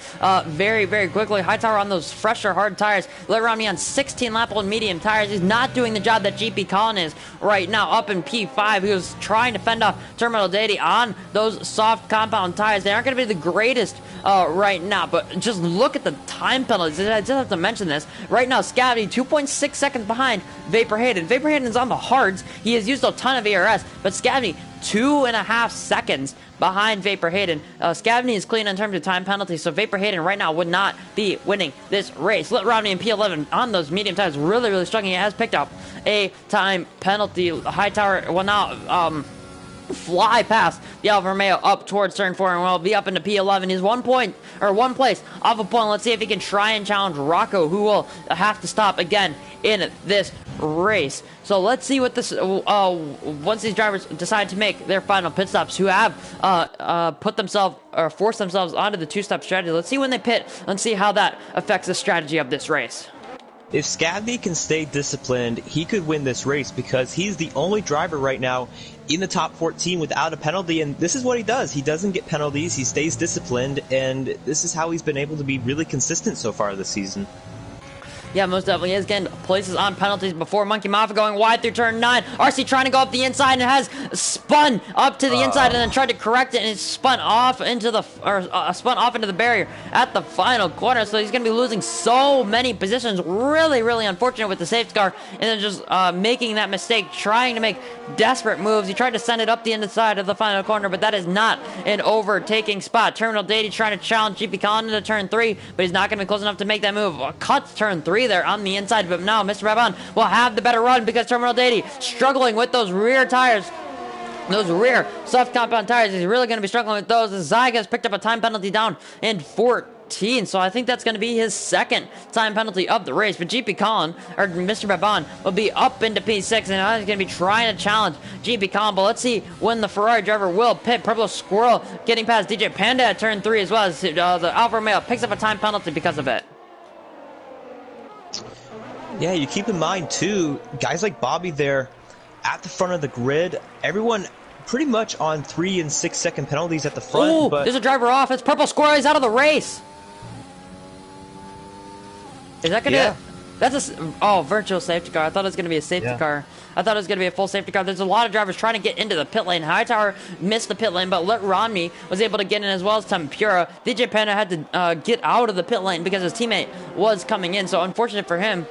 very, very quickly. Hightower on those fresher, hard tires. Let Romney on 16-lap-old medium tires. He's not doing the job that GP Colin is right now up in P5. He was trying to fend off Terminal Deity on those soft compound tires. They aren't going to be the greatest right now, but just look at the time penalties. I just have to mention this. Right now, Scavity 2.6 seconds behind Vapor Hayden. Vapor Hayden is on the hards. He has used a ton of ERS, but Scavity 2.5 seconds behind Vapor Hayden. Scavney is clean in terms of time penalty, so Vapor Hayden right now would not be winning this race. Let Romney in P11 on those medium tires really, really struggling. He has picked up a time penalty. Hightower will now fly past the Alfa Romeo up towards turn 4 and will be up into P11. He's 1 place off a point. Let's see if he can try and challenge Rocco, who will have to stop again in this race. So let's see what this once these drivers decide to make their final pit stops, who have put themselves or forced themselves onto the two-step strategy. Let's see when they pit and see how that affects the strategy of this race. If Scavney can stay disciplined, he could win this race because he's the only driver right now in the top 14 without a penalty, and this is what he does. He doesn't get penalties, he stays disciplined, and this is how he's been able to be really consistent so far this season. Yeah, most definitely is getting places on penalties before. Monkey Mafia going wide through turn 9. RC trying to go up the inside and has spun up to the inside and then tried to correct it, and it's spun off into the barrier at the final corner. So he's going to be losing so many positions. Really, really unfortunate with the safety car, and then just making that mistake, trying to make desperate moves. He tried to send it up the inside of the final corner, but that is not an overtaking spot. Terminal Deity trying to challenge GP Colin into turn 3, but he's not going to be close enough to make that move. Cuts turn 3 there on the inside, but now Mr. Babon will have the better run because Terminal Deity struggling with those rear tires. Those rear soft compound tires, he's really going to be struggling with those. Zyga has picked up a time penalty down in 14, so I think that's going to be his second time penalty of the race. But GP Colin, or Mr. Babon, will be up into P6, and he's going to be trying to challenge GP Colin. But let's see when the Ferrari driver will pit. Purple Squirrel getting past DJ Panda at turn 3 as well as the Alfa Romeo picks up a time penalty because of it. Yeah, you keep in mind, too, guys like Bobby there at the front of the grid, everyone pretty much on 3 and 6 second penalties at the front. Ooh, but there's a driver off. It's Purple Squirrel. He's out of the race. Is that going to... Yeah. That's a... virtual safety car. I thought it was going to be a safety car. I thought it was going to be a full safety car. There's a lot of drivers trying to get into the pit lane. Hightower missed the pit lane, but Let Romney was able to get in as well as Tempura. DJ Panda had to get out of the pit lane because his teammate was coming in, so unfortunate for him.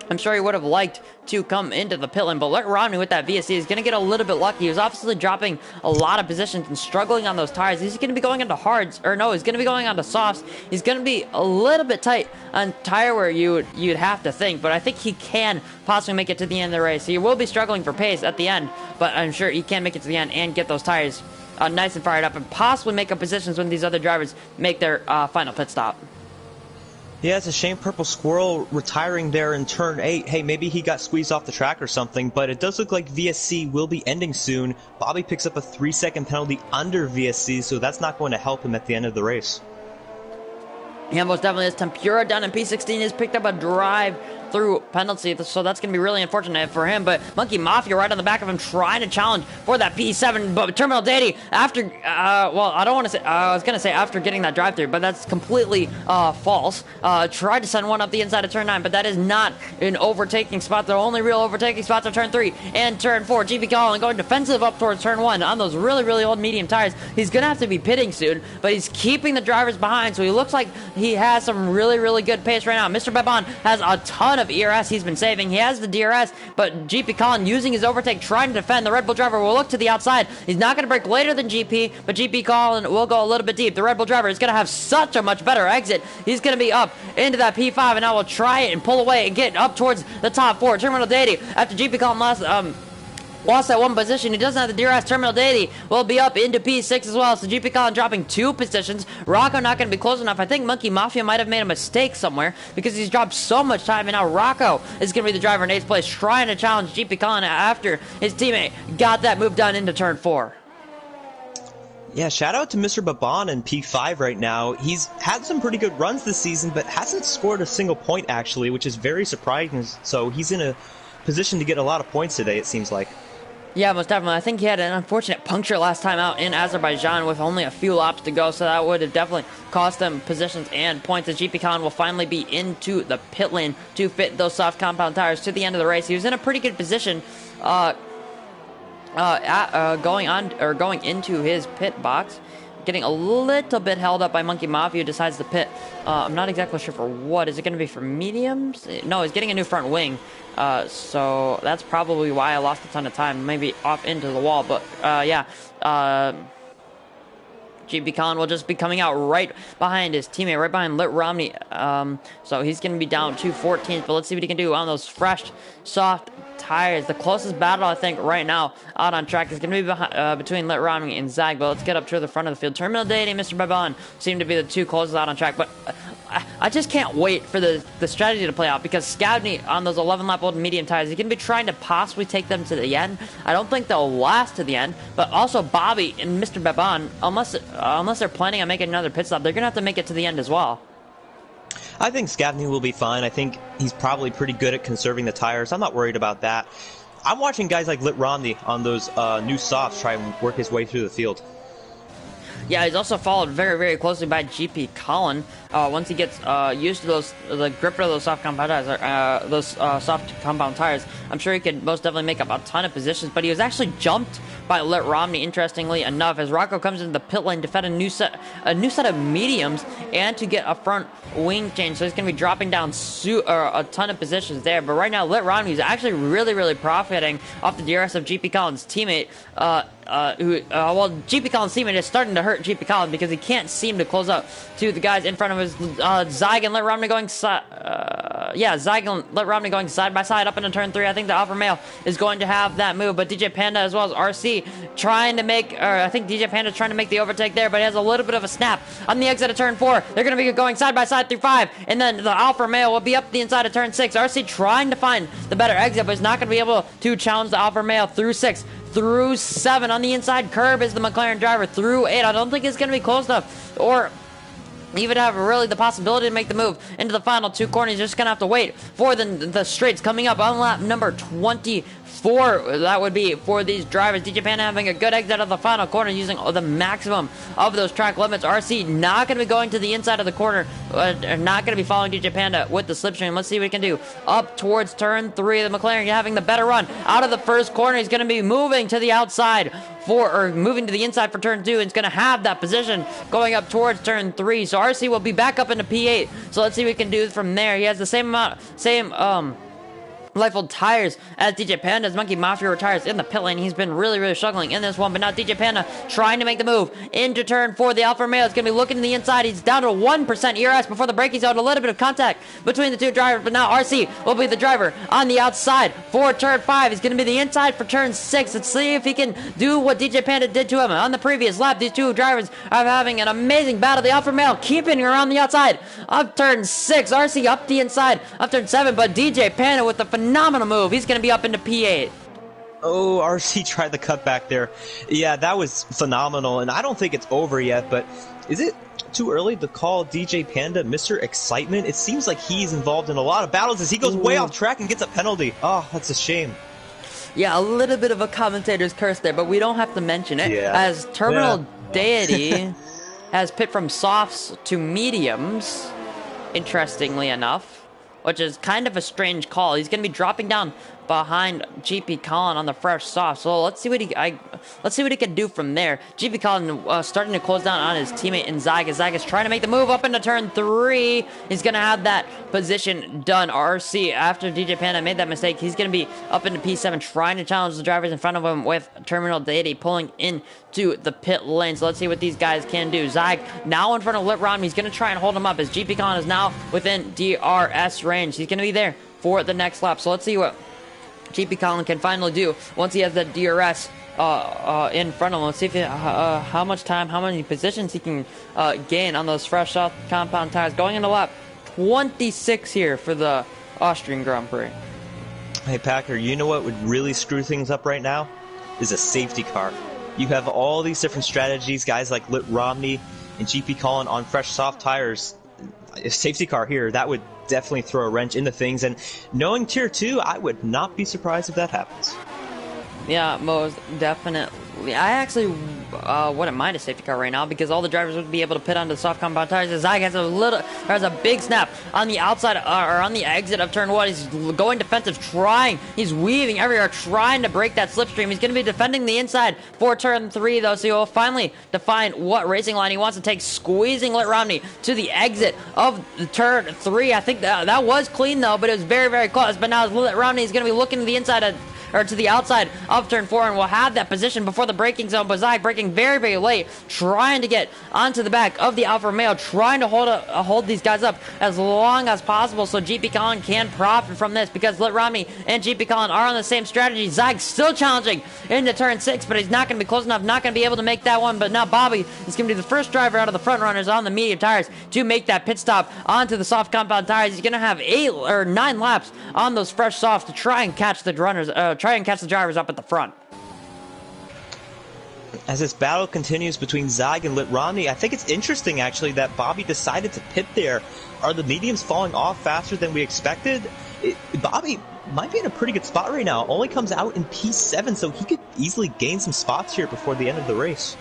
I'm sure he would have liked to come into the pit lane, but Let Romney with that VSC is going to get a little bit lucky. He was obviously dropping a lot of positions and struggling on those tires. He's going to be going into hards, or no, he's going to be going onto softs. He's going to be a little bit tight on tire wear, you'd have to think, but I think he can possibly make it to the end of the race. He will be struggling for pace at the end, but I'm sure he can make it to the end and get those tires nice and fired up and possibly make up positions when these other drivers make their final pit stop. Yeah, it's a shame Purple Squirrel retiring there in turn 8. Hey, maybe he got squeezed off the track or something, but it does look like VSC will be ending soon. Bobby picks up a 3-second penalty under VSC, so that's not going to help him at the end of the race. Yeah, most definitely is. Tempura down in P16 has picked up a drive through penalty, so that's going to be really unfortunate for him. But Monkey Mafia right on the back of him trying to challenge for that P7, but Terminal Deity after, well, I don't want to say, I was going to say after getting that drive through, but that's completely false. Tried to send one up the inside of turn 9, but that is not an overtaking spot. The only real overtaking spots are turn 3 and turn 4. GP Colin going defensive up towards turn 1 on those really, really old medium tires. He's going to have to be pitting soon, but he's keeping the drivers behind, so he looks like he has some really, really good pace right now. Mr. Babon has a ton of ERS he's been saving. He has the DRS, but GP Colin using his overtake, trying to defend. The Red Bull driver will look to the outside. He's not going to break later than GP, but GP Colin will go a little bit deep. The Red Bull driver is going to have such a much better exit. He's going to be up into that P5, and now will try it and pull away and get up towards the top 4. Terminal Deity, after GP Colin lost that one position. He doesn't have the DRS. Terminal Deity will be up into P6 as well. So GP Colin dropping 2 positions. Rocco not going to be close enough. I think Monkey Mafia might have made a mistake somewhere because he's dropped so much time. And now Rocco is going to be the driver in 8th place, trying to challenge GP Colin after his teammate got that move done into turn 4. Yeah, shout out to Mr. Babon in P5 right now. He's had some pretty good runs this season, but hasn't scored a single point actually, which is very surprising. So he's in a position to get a lot of points today, it seems like. Yeah, most definitely. I think he had an unfortunate puncture last time out in Azerbaijan with only a few laps to go, so that would have definitely cost him positions and points. As GP Khan will finally be into the pit lane to fit those soft compound tires to the end of the race. He was in a pretty good position going into his pit box. Getting a little bit held up by Monkey Mafia, who decides to pit. I'm not exactly sure for what. Is it going to be for mediums? No, he's getting a new front wing. So that's probably why I lost a ton of time. Maybe off into the wall. But yeah. GB Collin will just be coming out right behind his teammate, right behind Lit Romney. So he's going to be down to 14th. But let's see what he can do on those fresh, soft tires. The closest battle, I think, right now out on track is going to be between Lit Romney and Zag. But let's get up to the front of the field. Terminal Deity and Mr. Babon seem to be the two closest out on track. But I just can't wait for the strategy to play out, because Scabney on those 11-lap old medium tires, he's going to be trying to possibly take them to the end. I don't think they'll last to the end, but also Bobby and Mr. Babon, unless they're planning on making another pit stop, they're going to have to make it to the end as well. I think Scabney will be fine. I think he's probably pretty good at conserving the tires. I'm not worried about that. I'm watching guys like Lit Romney on those new softs try and work his way through the field. Yeah, he's also followed very, very closely by GP Collin. Once he gets used to the grip of those soft compound tires, I'm sure he could most definitely make up a ton of positions. But he was actually jumped by Lit Romney, interestingly enough, as Rocco comes into the pit lane to defend a new set of mediums and to get a front wing change. So he's going to be dropping down a ton of positions there. But right now, Lit Romney is actually really, really profiting off the DRS of GP Collin's teammate. GP Collin's teammate is starting to hurt GP Collin because he can't seem to close up to the guys in front of his Zag and Lit Romney going Zag and Lit Romney going side by side up into turn 3. I think the Alpha Male is going to have that move, but DJ Panda as well as RC trying to make, I think DJ Panda's trying to make the overtake there, but he has a little bit of a snap on the exit of turn 4. They're going to be going side by side through 5, and then the Alpha Male will be up the inside of turn 6. RC trying to find the better exit, but he's not going to be able to challenge the Alpha Male through 6. Through 7 on the inside curb is the McLaren driver. Through 8, I don't think it's going to be close enough, or even have really the possibility to make the move into the final 2 corners. You're just going to have to wait for the straights coming up on lap number 24. That would be for these drivers. DJ Panda having a good exit of the final corner using the maximum of those track limits. RC not going to be going to the inside of the corner. Not going to be following DJ Panda with the slipstream. Let's see what he can do. Up towards turn 3. The McLaren having the better run out of the first corner. He's going to be moving to the outside moving to the inside for turn 2, and he's going to have that position going up towards turn 3. So RC will be back up into P8. So let's see what we can do from there. He has the same Lifehold tires as DJ Panda. As Monkey Mafia retires in the pit lane. He's been really, really struggling in this one, but now DJ Panda trying to make the move into turn 4. The Alfa Romeo is going to be looking to the inside. He's down to 1% ERS before the braking zone. A little bit of contact between the two drivers, but now RC will be the driver on the outside for turn 5. He's going to be the inside for turn 6. Let's see if he can do what DJ Panda did to him on the previous lap. These two drivers are having an amazing battle. The Alfa Romeo keeping her on the outside of turn 6. RC up the inside of turn 7, but DJ Panda with the phenomenal move. He's going to be up into P8. Oh, RC tried the cutback there. Yeah, that was phenomenal, and I don't think it's over yet, but is it too early to call DJ Panda Mr. Excitement? It seems like he's involved in a lot of battles as he goes way off track and gets a penalty. Oh, that's a shame. Yeah, a little bit of a commentator's curse there, but we don't have to mention it, as Terminal Deity has pit from softs to mediums, interestingly enough, which is kind of a strange call. He's going to be dropping down behind GP Collin on the fresh soft. So let's see what he can do from there. GP Collin starting to close down on his teammate in Zag. Zag is trying to make the move up into turn 3. He's going to have that position done. RC, after DJ Panda made that mistake, he's going to be up into P7 trying to challenge the drivers in front of him with Terminal Deity pulling into the pit lane. So let's see what these guys can do. Zag now in front of Lit Rom. He's going to try and hold him up as GP Collin is now within DRS range. He's going to be there for the next lap. So let's see what GP Collin can finally do once he has that DRS in front of him. Let's see if how much time, how many positions he can gain on those fresh soft compound tires. Going into lap 26 here for the Austrian Grand Prix. Hey Packer, you know what would really screw things up right now? Is a safety car. You have all these different strategies, guys like Lit Romney and GP Collin on fresh soft tires. A safety car here, that would definitely throw a wrench into things, and knowing Tier 2, I would not be surprised if that happens. Yeah, most definitely. I actually wouldn't mind a safety car right now because all the drivers would be able to pit onto the soft compound tires. Zag has a big snap on the outside or on the exit of turn 1. He's going defensive, he's weaving everywhere, trying to break that slipstream. He's going to be defending the inside for turn 3 though, so he'll finally define what racing line he wants to take, squeezing Lit Romney to the exit of turn 3. I think that was clean though, but it was very, very close. But now Lit Romney is going to be looking to the inside or to the outside of turn 4, and will have that position before the braking zone. But Zag braking very, very late, trying to get onto the back of the Alfa Romeo, trying to hold these guys up as long as possible so GP Colin can profit from this, because Lit Romney and GP Colin are on the same strategy. Zag still challenging into turn 6, but he's not going to be close enough, not going to be able to make that one. But now Bobby is going to be the first driver out of the front runners on the medium tires to make that pit stop onto the soft compound tires. He's going to have 8 or 9 laps on those fresh softs to try and catch the runners, try and catch the drivers up at the front. As this battle continues between Zag and Lit Romney, I think it's interesting actually that Bobby decided to pit there. Are the mediums falling off faster than we expected? Bobby might be in a pretty good spot right now. Only comes out in P7, so he could easily gain some spots here before the end of the race.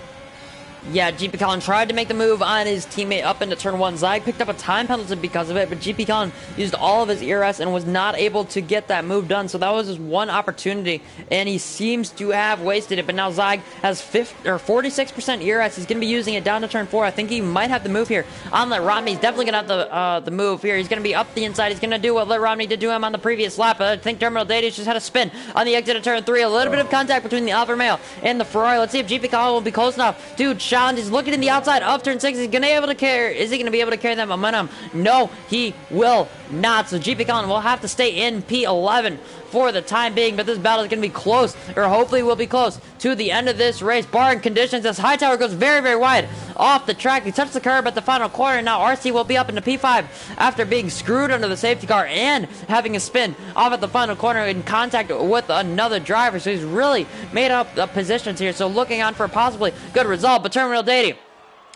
Yeah, GP Colin tried to make the move on his teammate up into turn 1. Zag picked up a time penalty because of it, but GP Colin used all of his ERS and was not able to get that move done. So that was his one opportunity, and he seems to have wasted it. But now Zag has 46% ERS. He's going to be using it down to turn 4. I think he might have the move here on Lit Romney. He's definitely going to have the move here. He's going to be up the inside. He's going to do what Lit Romney did to him on the previous lap. I think Terminal Data just had a spin on the exit of turn 3. A little bit of contact between the Alfa Romeo and the Ferrari. Let's see if GP Colin will be close enough to challenge. He's looking in the outside of turn 6. Is he going to be able to carry that momentum? No, he will not. So GP Colin will have to stay in P11 for the time being, but this battle is going to be close, or hopefully will be close to the end of this race, barring conditions, as Hightower goes very, very wide off the track. He touched the curb at the final corner. Now RC will be up into P5 after being screwed under the safety car and having a spin off at the final corner in contact with another driver. So he's really made up the positions here. So looking on for a possibly good result, but Terminal Data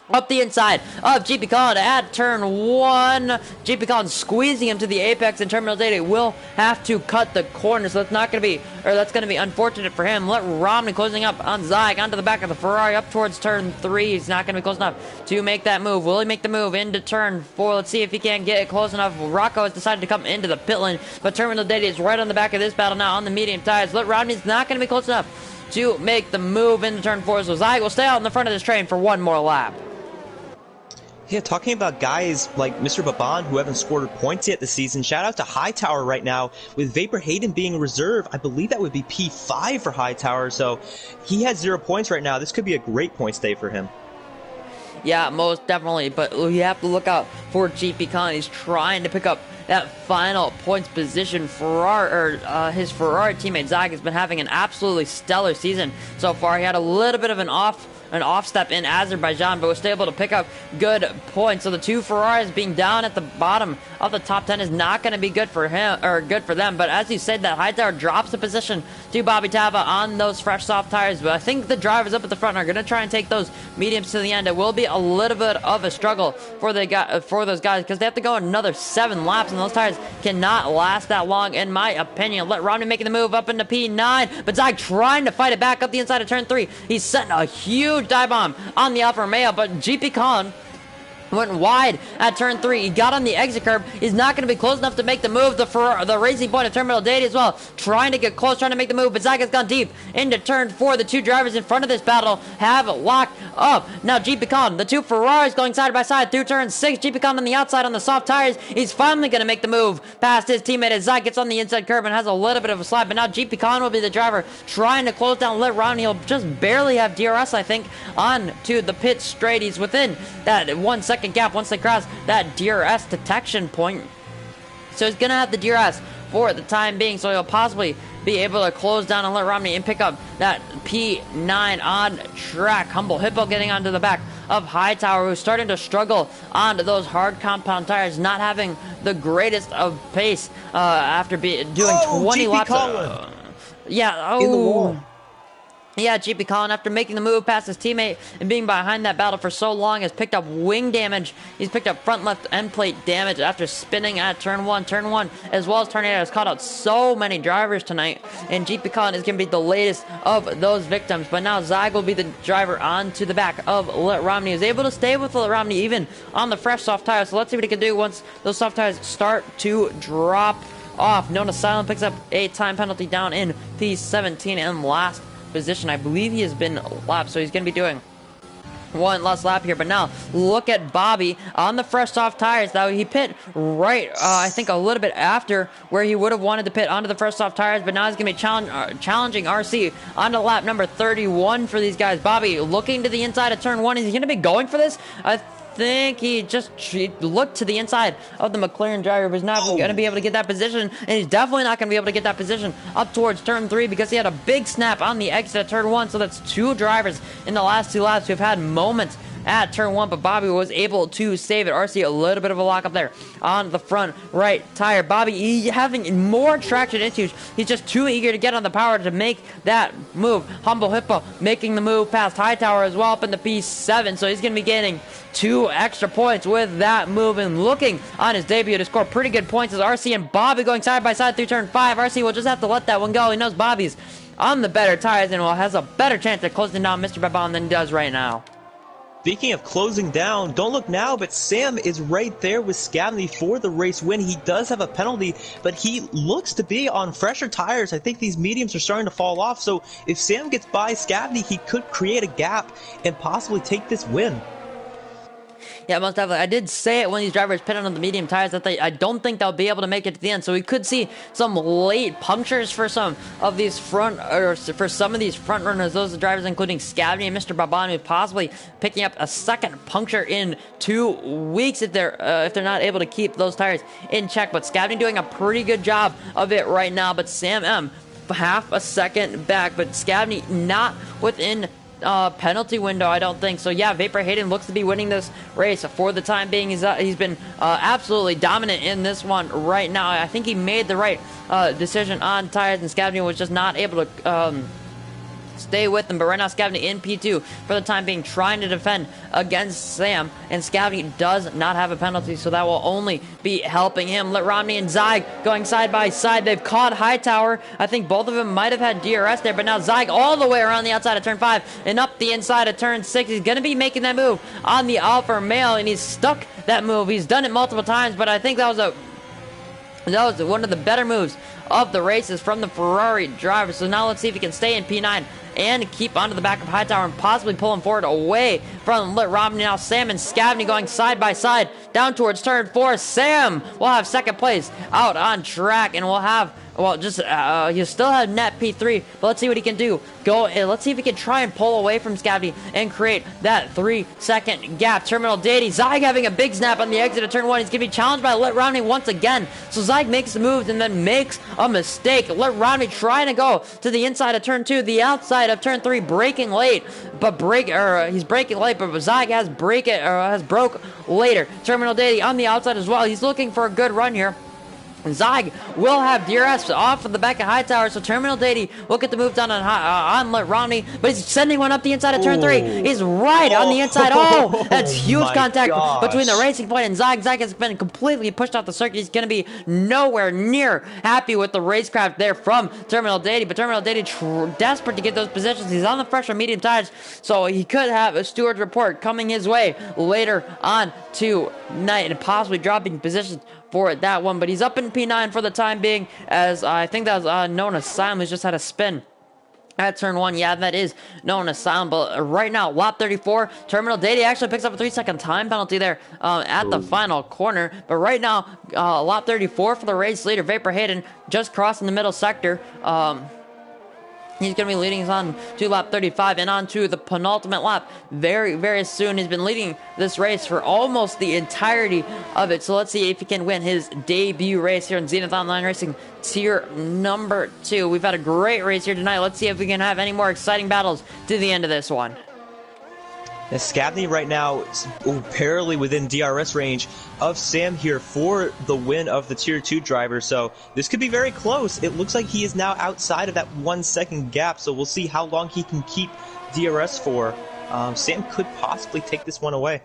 up the inside of GP Colin at turn 1. GP Colin squeezing him to the apex, and Terminal Data will have to cut the corner. So that's going to be unfortunate for him. Lit Romney closing up on Zag onto the back of the Ferrari up towards turn 3. He's not going to be close enough to make that move. Will he make the move into turn 4? Let's see if he can get it close enough. Rocco has decided to come into the pit lane, but Terminal Data is right on the back of this battle now on the medium tires. Lit Romney's not going to be close enough to make the move into turn 4. So Zag will stay out in the front of this train for one more lap. Yeah, talking about guys like Mr. Baban who haven't scored points yet this season, shout out to Hightower right now. With Vapor Hayden being a reserve, I believe that would be P5 for Hightower, so he has 0 points right now. This could be a great points day for him. Yeah, most definitely, but you have to look out for GP Colin. He's trying to pick up that final points position. His Ferrari teammate Zag has been having an absolutely stellar season so far. He had a little bit of an off step in Azerbaijan, but was still able to pick up good points. So the two Ferraris being down at the bottom of the top 10 is not going to be good for him, or good for them. But as you said, that Hightower drops the position to Bobby Tava on those fresh soft tires. But I think the drivers up at the front are going to try and take those mediums to the end. It will be a little bit of a struggle for those guys, because they have to go another 7 laps, and those tires cannot last that long, in my opinion. Lit Romney making the move up into P9, but Zag trying to fight it back up the inside of turn 3. He's setting a huge dive bomb on the Alfa Romeo, but GP Colin went wide at turn 3. He got on the exit curb. He's not going to be close enough to make the move. The Racing Point of Terminal Data as well, trying to get close, trying to make the move, but Zag has gone deep into turn 4. The two drivers in front of this battle have locked up. Now GP Colin, the two Ferraris going side by side through turn 6. GP Colin on the outside on the soft tires. He's finally going to make the move past his teammate as Zag gets on the inside curb and has a little bit of a slide, but now GP Colin will be the driver trying to close down Lit Romney. He'll just barely have DRS, I think, on to the pit straight. He's within that 1 second gap once they cross that DRS detection point. So he's going to have the DRS for the time being, so he'll possibly be able to close down on Lit Romney and pick up that P9 on track. Humble Hippo getting onto the back of Hightower, who's starting to struggle onto those hard compound tires, not having the greatest of pace after doing 20 laps. In the wall. Yeah, GP Colin, after making the move past his teammate and being behind that battle for so long, has picked up wing damage. He's picked up front left end plate damage after spinning at turn one, as well as Tornado has caught out so many drivers tonight. And GP Colin is going to be the latest of those victims. But now Zag will be the driver onto the back of Lit Romney. He's able to stay with Lit Romney even on the fresh soft tires. So let's see what he can do once those soft tires start to drop off. Nona Silent picks up a time penalty down in P17 and last position. I believe he has been lapped, so he's going to be doing one last lap here. But now look at Bobby on the fresh soft tires. Now he pit right, I think a little bit after where he would have wanted to pit onto the fresh soft tires, but now he's going to be challenging RC onto lap number 31 for these guys. Bobby looking to the inside of turn one. Is he going to be going for this? I think he looked to the inside of the McLaren driver, but he's not going to be able to get that position, and he's definitely not going to be able to get that position up towards turn 3 because he had a big snap on the exit of turn 1. So that's 2 drivers in the last 2 laps who have had moments at turn 1, but Bobby was able to save it. RC a little bit of a lockup there on the front right tire. Bobby having more traction issues. He's just too eager to get on the power to make that move. Humble Hippo making the move past Hightower as well up in the P7, so he's going to be getting 2 extra points with that move and looking on his debut to score pretty good points as RC and Bobby going side by side through turn 5. RC will just have to let that one go. He knows Bobby's on the better tires and has a better chance at closing down Mr. Babon than he does right now. Speaking of closing down, don't look now, but Sam is right there with Scavney for the race win. He does have a penalty, but he looks to be on fresher tires. I think these mediums are starting to fall off, so if Sam gets by Scavney, he could create a gap and possibly take this win. Yeah, most definitely. I did say it when these drivers pitted on the medium tires that I don't think they'll be able to make it to the end. So we could see some late punctures for some of these front runners. Those drivers, including Scavney and Mr. Babon, who possibly picking up a second puncture in 2 weeks if they're not able to keep those tires in check. But Scavney doing a pretty good job of it right now. But Sam M half a second back. But Scavney not within penalty window, I don't think. So yeah, Vapor Hayden looks to be winning this race for the time being. He's been absolutely dominant in this one right now. I think he made the right decision on tires, and Scavney was just not able to stay with them. But right now Scavney in P2 for the time being, trying to defend against Sam, and Scavney does not have a penalty, so that will only be helping him. Let Romney and Zag going side by side. They've caught Hightower. I think both of them might have had DRS there, but now Zag all the way around the outside of turn 5 and up the inside of turn 6. He's going to be making that move on the Alfa Romeo, and he's stuck that move. He's done it multiple times, but I think that was one of the better moves of the races from the Ferrari driver. So now let's see if he can stay in P9 and keep onto the back of Hightower and possibly pull him forward away from Lit Romney. Now Sam and Scavney going side by side down towards turn 4. Sam will have second place out on track, and we'll have, well, just you still have net P3, but let's see what he can do. Let's see if he can try and pull away from Scavney and create that 3-second gap. Terminal Dady, Zag having a big snap on the exit of turn 1. He's going to be challenged by Lit Romney once again. So Zag makes the moves and then makes a mistake. Lit Romney trying to go to the inside of turn 2, the outside of turn 3, breaking late, but he's breaking late, but Zag has broke later. Terminal Dady on the outside as well. He's looking for a good run here. Zag will have DRS off of the back of Hightower, so Terminal Dady will get the move done on Lit Romney, but he's sending one up the inside of turn 3. He's right on the inside. Oh, that's huge contact between the Racing Point and Zag. Zag has been completely pushed off the circuit. He's going to be nowhere near happy with the racecraft there from Terminal Dady, but Terminal Dady desperate to get those positions. He's on the fresh or medium tires, so he could have a steward's report coming his way later on tonight and possibly dropping positions for that one. But he's up in P9 for the time being, as I think that was known as Simon, who's just had a spin at turn 1. Yeah, that is known as Silent. But right now, lap 34, Terminal Dady actually picks up a 3-second time penalty there at the final corner. But right now, lap 34 for the race leader, Vapor Hayden, just crossing the middle sector. He's going to be leading us on to lap 35 and on to the penultimate lap very, very soon. He's been leading this race for almost the entirety of it. So let's see if he can win his debut race here in Zenith Online Racing Tier number 2. We've had a great race here tonight. Let's see if we can have any more exciting battles to the end of this one. Now, Scabney right now is barely within DRS range of Sam here for the win of the Tier 2 driver, so this could be very close. It looks like he is now outside of that 1 second gap, so we'll see how long he can keep DRS for. Sam could possibly take this one away.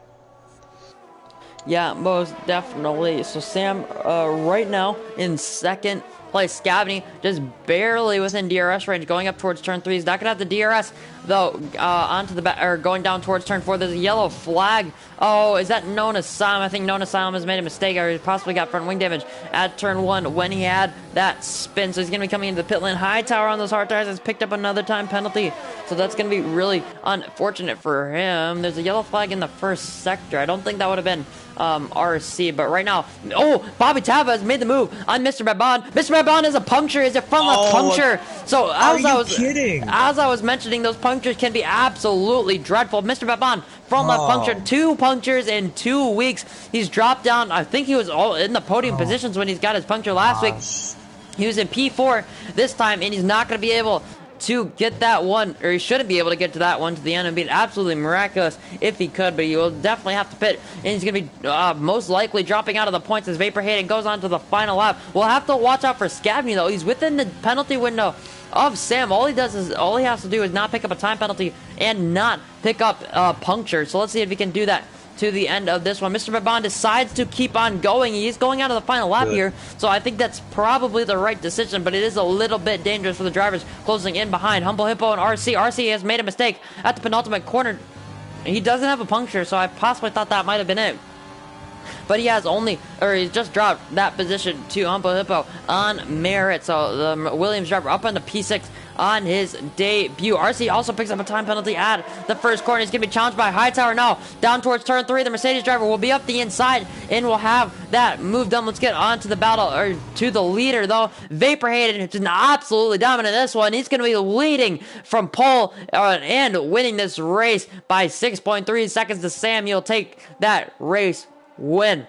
Yeah, most definitely. So Sam, right now in second place. Scabney just barely within DRS range, going up towards turn 3. He's not gonna have the DRS though. Onto the back, or going down towards turn 4. There's a yellow flag. Oh, is that Nona Sam? I think Nona Sam has made a mistake, or he possibly got front wing damage at turn 1 when he had that spin. So he's gonna be coming into the pit lane. Hightower on those hard tires has picked up another time penalty. So that's gonna be really unfortunate for him. There's a yellow flag in the first sector. I don't think that would have been RC, but right now, oh, Bobby Tava has made the move on Mr. Babon. Mr. Babon is a puncture, is a front left puncture. So as I was mentioning, those punctures can be absolutely dreadful. Mr. Babon, front left puncture, 2 punctures in 2 weeks. He's dropped down. I think he was all in the podium positions when he's got his puncture last week. He was in P4 this time, and he's not going to be able to get that one, or he shouldn't be able to get to that one to the end. It'd be absolutely miraculous if he could, but he will definitely have to pit, and he's going to be most likely dropping out of the points as Vapor Hayden goes on to the final lap. We'll have to watch out for Scabney, though. He's within the penalty window of Sam. All he has to do is not pick up a time penalty and not pick up puncture. So let's see if he can do that to the end of this one. Mr. Babon decides to keep on going. He's going out of the final lap here, so I think that's probably the right decision, but it is a little bit dangerous for the drivers closing in behind. Humble Hippo and RC. RC has made a mistake at the penultimate corner. He doesn't have a puncture, so I possibly thought that might have been it. But he has he's just dropped that position to Humble Hippo on merit. So the Williams driver up on the P6 on his debut. RC also picks up a time penalty at the first corner. He's going to be challenged by Hightower now. Down towards turn 3, the Mercedes driver will be up the inside and will have that move done. Let's get on to the battle, or to the leader, though. Vapor Hayden is absolutely dominant in this one. He's going to be leading from pole and winning this race by 6.3 seconds to Sam. He'll take that race win.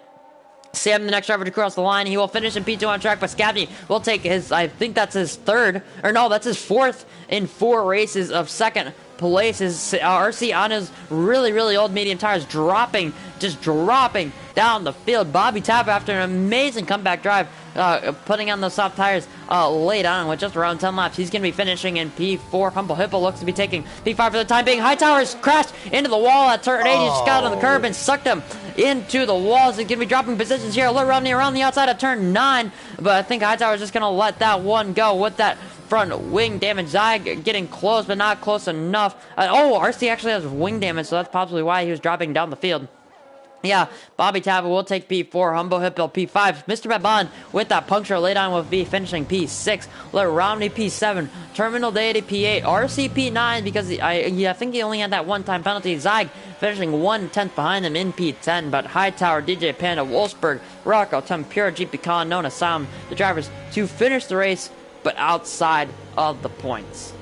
Sam, the next driver to cross the line, he will finish in P2 on track, but Scabney will take his, I think that's his third, or no, that's his 4th in 4 races of second place. His RC on his really, really old medium tires, just dropping down the field. Bobby Tapper, after an amazing comeback drive, putting on those soft tires late on with just around 10 laps. He's going to be finishing in P4. Humble Hippo looks to be taking P5 for the time being. Hightower's crashed into the wall at turn 8. He just got on the curb and sucked him into the walls. He's going to be dropping positions here around the outside of turn 9, but I think Hightower's just going to let that one go with that front wing damage. Zag getting close, but not close enough. RC actually has wing damage, so that's possibly why he was dropping down the field. Yeah, Bobby Tava will take P4, Humble Hippo P5. Mr. Babon with that puncture late on will be finishing P6. Let Romney P7, Terminal Deity P8, RC P9 because I think he only had that one-time penalty. Zag finishing 1/10 behind him in P10, but Hightower, DJ Panda, Wolfsburg, Rocco, Tempura, GP Con, Nona Sound, the drivers to finish the race, but outside of the points.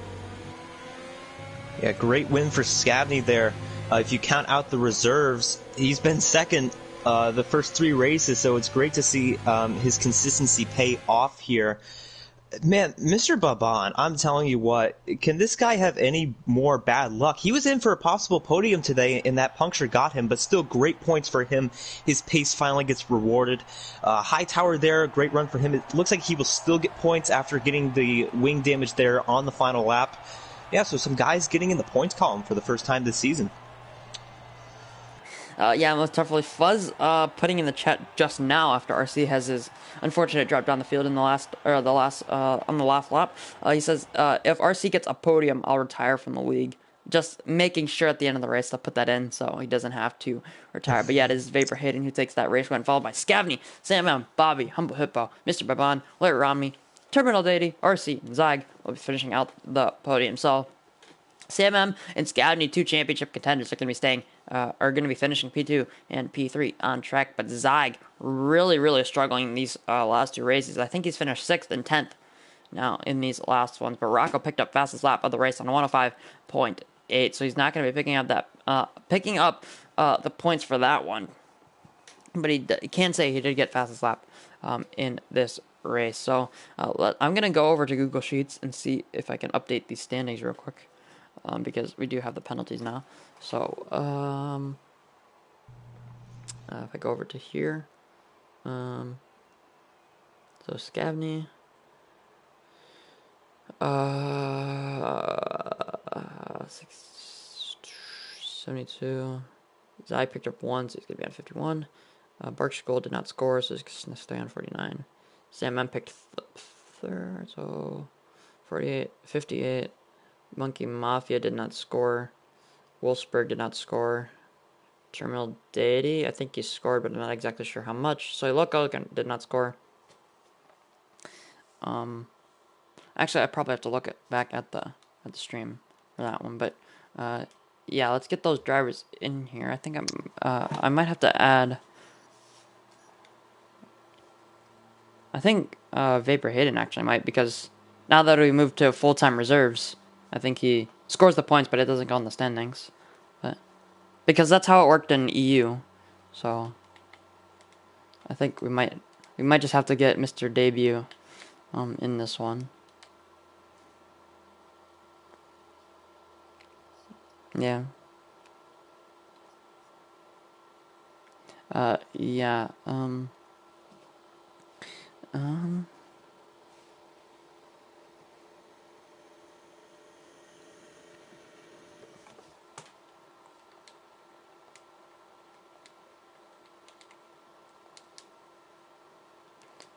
Yeah, great win for Scabney there. If you count out the reserves, he's been second the first 3 races, so it's great to see his consistency pay off here. Man, Mr. Babon, I'm telling you what, can this guy have any more bad luck? He was in for a possible podium today, and that puncture got him, but still great points for him. His pace finally gets rewarded. Hightower there, great run for him. It looks like he will still get points after getting the wing damage there on the final lap. Yeah, so some guys getting in the points column for the first time this season. Yeah, most definitely. Fuzz putting in the chat just now after RC has his unfortunate drop down the field in on the last lap. He says, if RC gets a podium, I'll retire from the league. Just making sure at the end of the race they'll put that in so he doesn't have to retire. But yeah, it is Vapor Hayden who takes that race win, followed by Scabney, Sam, Bobby, Humble Hippo, Mr. Babon, Larry Romney, Terminal Deity, RC, and Zag will be finishing out the podium. So Sam and Scabney, 2 championship contenders, are going to be finishing P2 and P3 on track. But Zag really, really struggling in these last 2 races. I think he's finished 6th and 10th now in these last ones. But Rocco picked up fastest lap of the race on 105.8, so he's not going to be picking up the points for that one. But he can say he did get fastest lap in this race. So I'm going to go over to Google Sheets and see if I can update these standings real quick. because we do have the penalties now. So if I go over to here, so Scavney, 72. Zai picked up 1, so he's going to be on 51. Berkshire Gold did not score, so he's going to stay on 49. Sam M picked third, so 48, 58. Monkey Mafia did not score. Wolfsburg did not score. Terminal Deity, I think he scored, but I'm not exactly sure how much. Soy Loco did not score. Actually, I probably have to look back at the stream for that one, but yeah, let's get those drivers in here. I think I might have to add. I think Vapor Hayden actually might, because now that we moved to full-time reserves, I think he scores the points, but it doesn't go in the standings. But because that's how it worked in EU, so I think we might just have to get Mr. Debut in this one. Yeah. Yeah.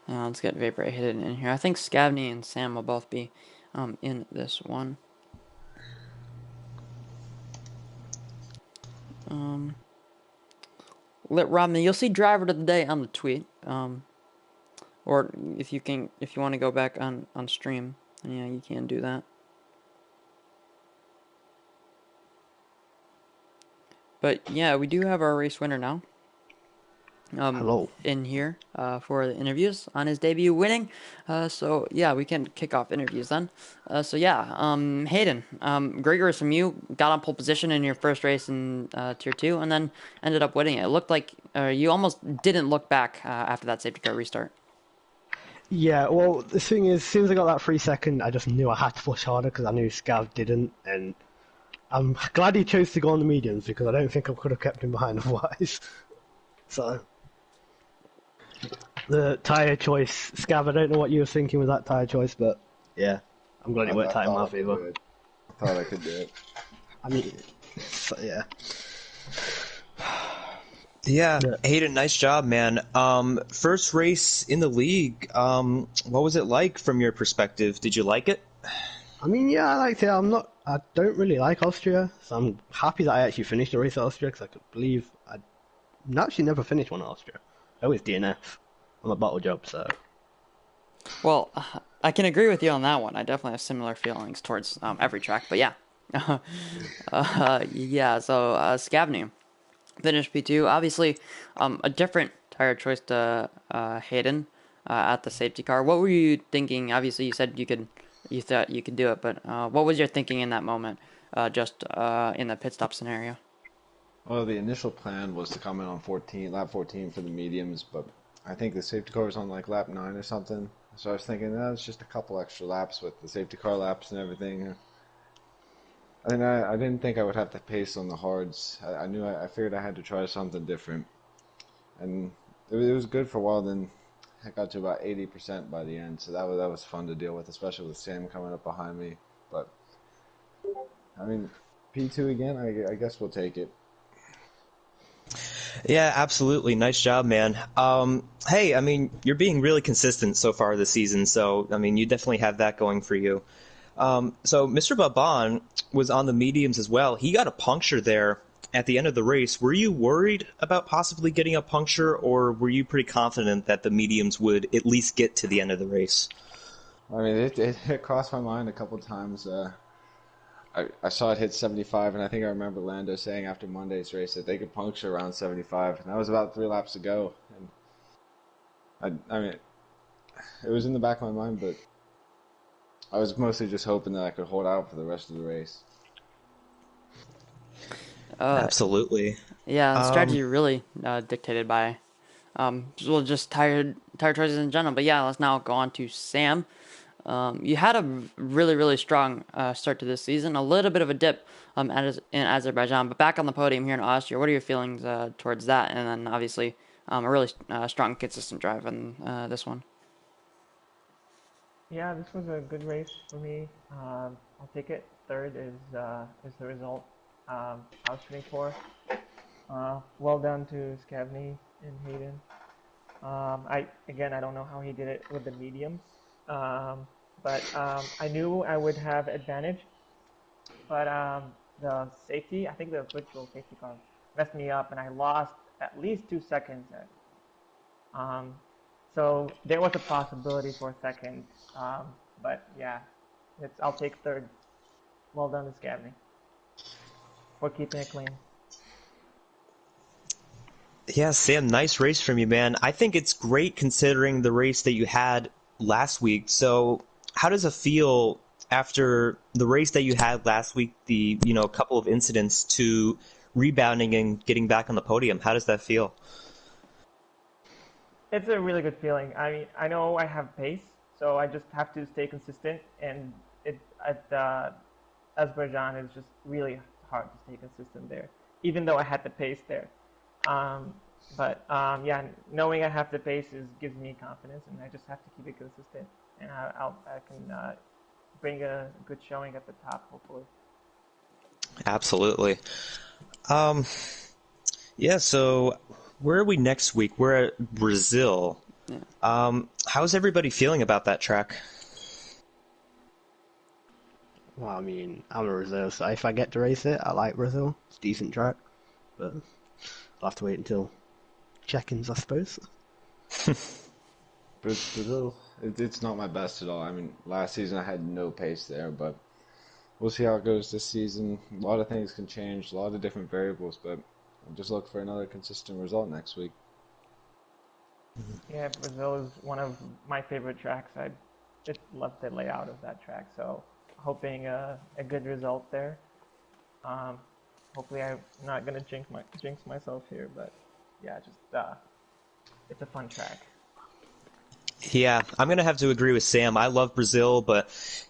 Let's get Vapor Hidden in here. I think Scavney and Sam will both be in this one. Lit Robin, you'll see driver of the day on the tweet. Or if you want to go back on stream, yeah, you can do that. But yeah, we do have our race winner now. Hello. In here for the interviews on his debut, winning. So yeah, we can kick off interviews then. So yeah, Hayden, great race from you. Got on pole position in your first race in Tier 2, and then ended up winning it. It looked like you almost didn't look back after that safety car restart. Yeah, well, the thing is, as soon as I got that 3 second, I just knew I had to push harder because I knew Scav didn't, and I'm glad he chose to go on the mediums because I don't think I could have kept him behind otherwise. So, the tyre choice, Scav, I don't know what you were thinking with that tyre choice, but yeah, I'm glad it worked out in my favour. I thought I could do it. I mean, so, yeah. Yeah, Hayden, nice job, man. First race in the league. What was it like from your perspective? Did you like it? I mean, yeah, I liked it. I don't really like Austria, so I'm happy that I actually finished the race at Austria because I could believe I'd actually never finished one at Austria. I always DNF on a bottle job, so. Well, I can agree with you on that one. I definitely have similar feelings towards every track, but yeah. Yeah, so Scavney finished P2. Obviously, a different tire choice to Hayden at the safety car. What were you thinking? Obviously, you said you thought you could do it, but what was your thinking in that moment, just in the pit stop scenario? Well, the initial plan was to come in on lap 14 for the mediums, but I think the safety car was on like lap 9 or something. So I was thinking, it's just a couple extra laps with the safety car laps and everything. And I didn't think I would have to pace on the hards. I figured I had to try something different. And it was good for a while, then I got to about 80% by the end, so that was fun to deal with, especially with Sam coming up behind me. But, I mean, P2 again, I guess we'll take it. Yeah, absolutely. Nice job, man. Hey, I mean, you're being really consistent so far this season, so, I mean, you definitely have that going for you. So Mr. Baban was on the mediums as well. He got a puncture there at the end of the race. Were you worried about possibly getting a puncture, or were you pretty confident that the mediums would at least get to the end of the race? I mean, it crossed my mind a couple times. I saw it hit 75, and I think I remember Lando saying after Monday's race that they could puncture around 75, and that was about 3 laps to go. And I mean, it was in the back of my mind, but I was mostly just hoping that I could hold out for the rest of the race. Absolutely. Yeah, the strategy really dictated by, just tire choices in general. But yeah, let's now go on to Sam. You had a really, really strong start to this season, a little bit of a dip in Azerbaijan, but back on the podium here in Austria. What are your feelings towards that? And then obviously a really strong, consistent drive in this one. Yeah, this was a good race for me. I'll take it. Third is the result I was shooting for. Well done to Scavney and Hayden. I don't know how he did it with the mediums, but I knew I would have advantage. But the safety, I think the virtual safety car messed me up, and I lost at least 2 seconds. Um, so there was a possibility for a second, but yeah, I'll take third. Well done to Scavney for keeping it clean. Yeah, Sam, nice race from you, man. I think it's great considering the race that you had last week. So, how does it feel after the race that you had last week, the, couple of incidents to rebounding and getting back on the podium? How does that feel? It's a really good feeling. I mean, I know I have pace, so I just have to stay consistent, and Azerbaijan is just really hard to stay consistent there, even though I had the pace there. Yeah, knowing I have the pace gives me confidence, and I just have to keep it consistent, and I can bring a good showing at the top, hopefully. Absolutely. Yeah, so where are we next week? We're at Brazil. Yeah. How's everybody feeling about that track? Well, I mean, I'm a reserve, so if I get to race it, I like Brazil. It's a decent track, but I'll have to wait until check-ins, I suppose. Brazil, it's not my best at all. I mean, last season I had no pace there, but we'll see how it goes this season. A lot of things can change, a lot of different variables, but I'll just look for another consistent result next week. Yeah, Brazil is one of my favorite tracks. I just love the layout of that track, so hoping a good result there. Hopefully I'm not gonna jinx myself here, but yeah, just it's a fun track. Yeah, I'm going to have to agree with Sam. I love Brazil, but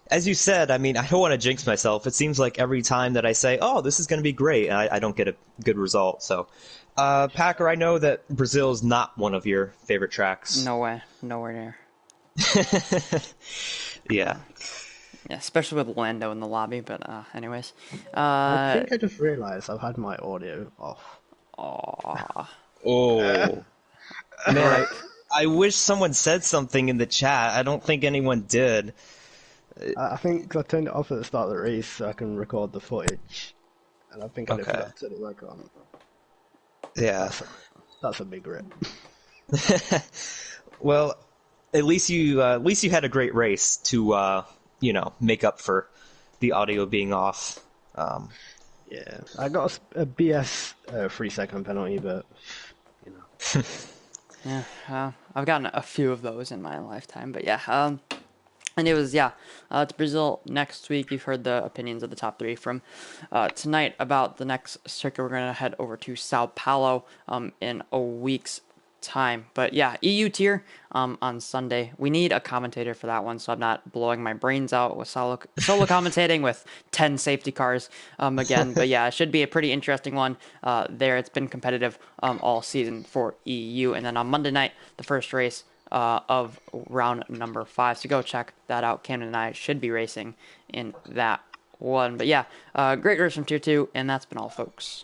as you said, I mean, I don't want to jinx myself. It seems like every time that I say, oh, this is going to be great, I don't get a good result. So, Packer, I know that Brazil is not one of your favorite tracks. No way, nowhere near. Yeah. Yeah, especially with Lando in the lobby. But anyways, I think I just realised I've had my audio off. Aww. Oh. Man, I wish someone said something in the chat. I don't think anyone did. I think I turned it off at the start of the race so I can record the footage, and I think I did forgot to turn it back on. Yeah. That's a big rip. Well, at least you had a great race to make up for the audio being off. Yeah, I got a BS 3-second penalty, but Yeah, I've gotten a few of those in my lifetime, but yeah. And it was, it's Brazil next week. You've heard the opinions of the top three from tonight about the next circuit. We're going to head over to Sao Paulo in a week's time. But yeah, EU tier on Sunday. We need a commentator for that one, so I'm not blowing my brains out with solo commentating with 10 safety cars again. But yeah, it should be a pretty interesting one there. It's been competitive all season for EU. And then on Monday night, the first race of round number 5. So go check that out. Camden and I should be racing in that one. But yeah, great race from Tier 2, and that's been all, folks.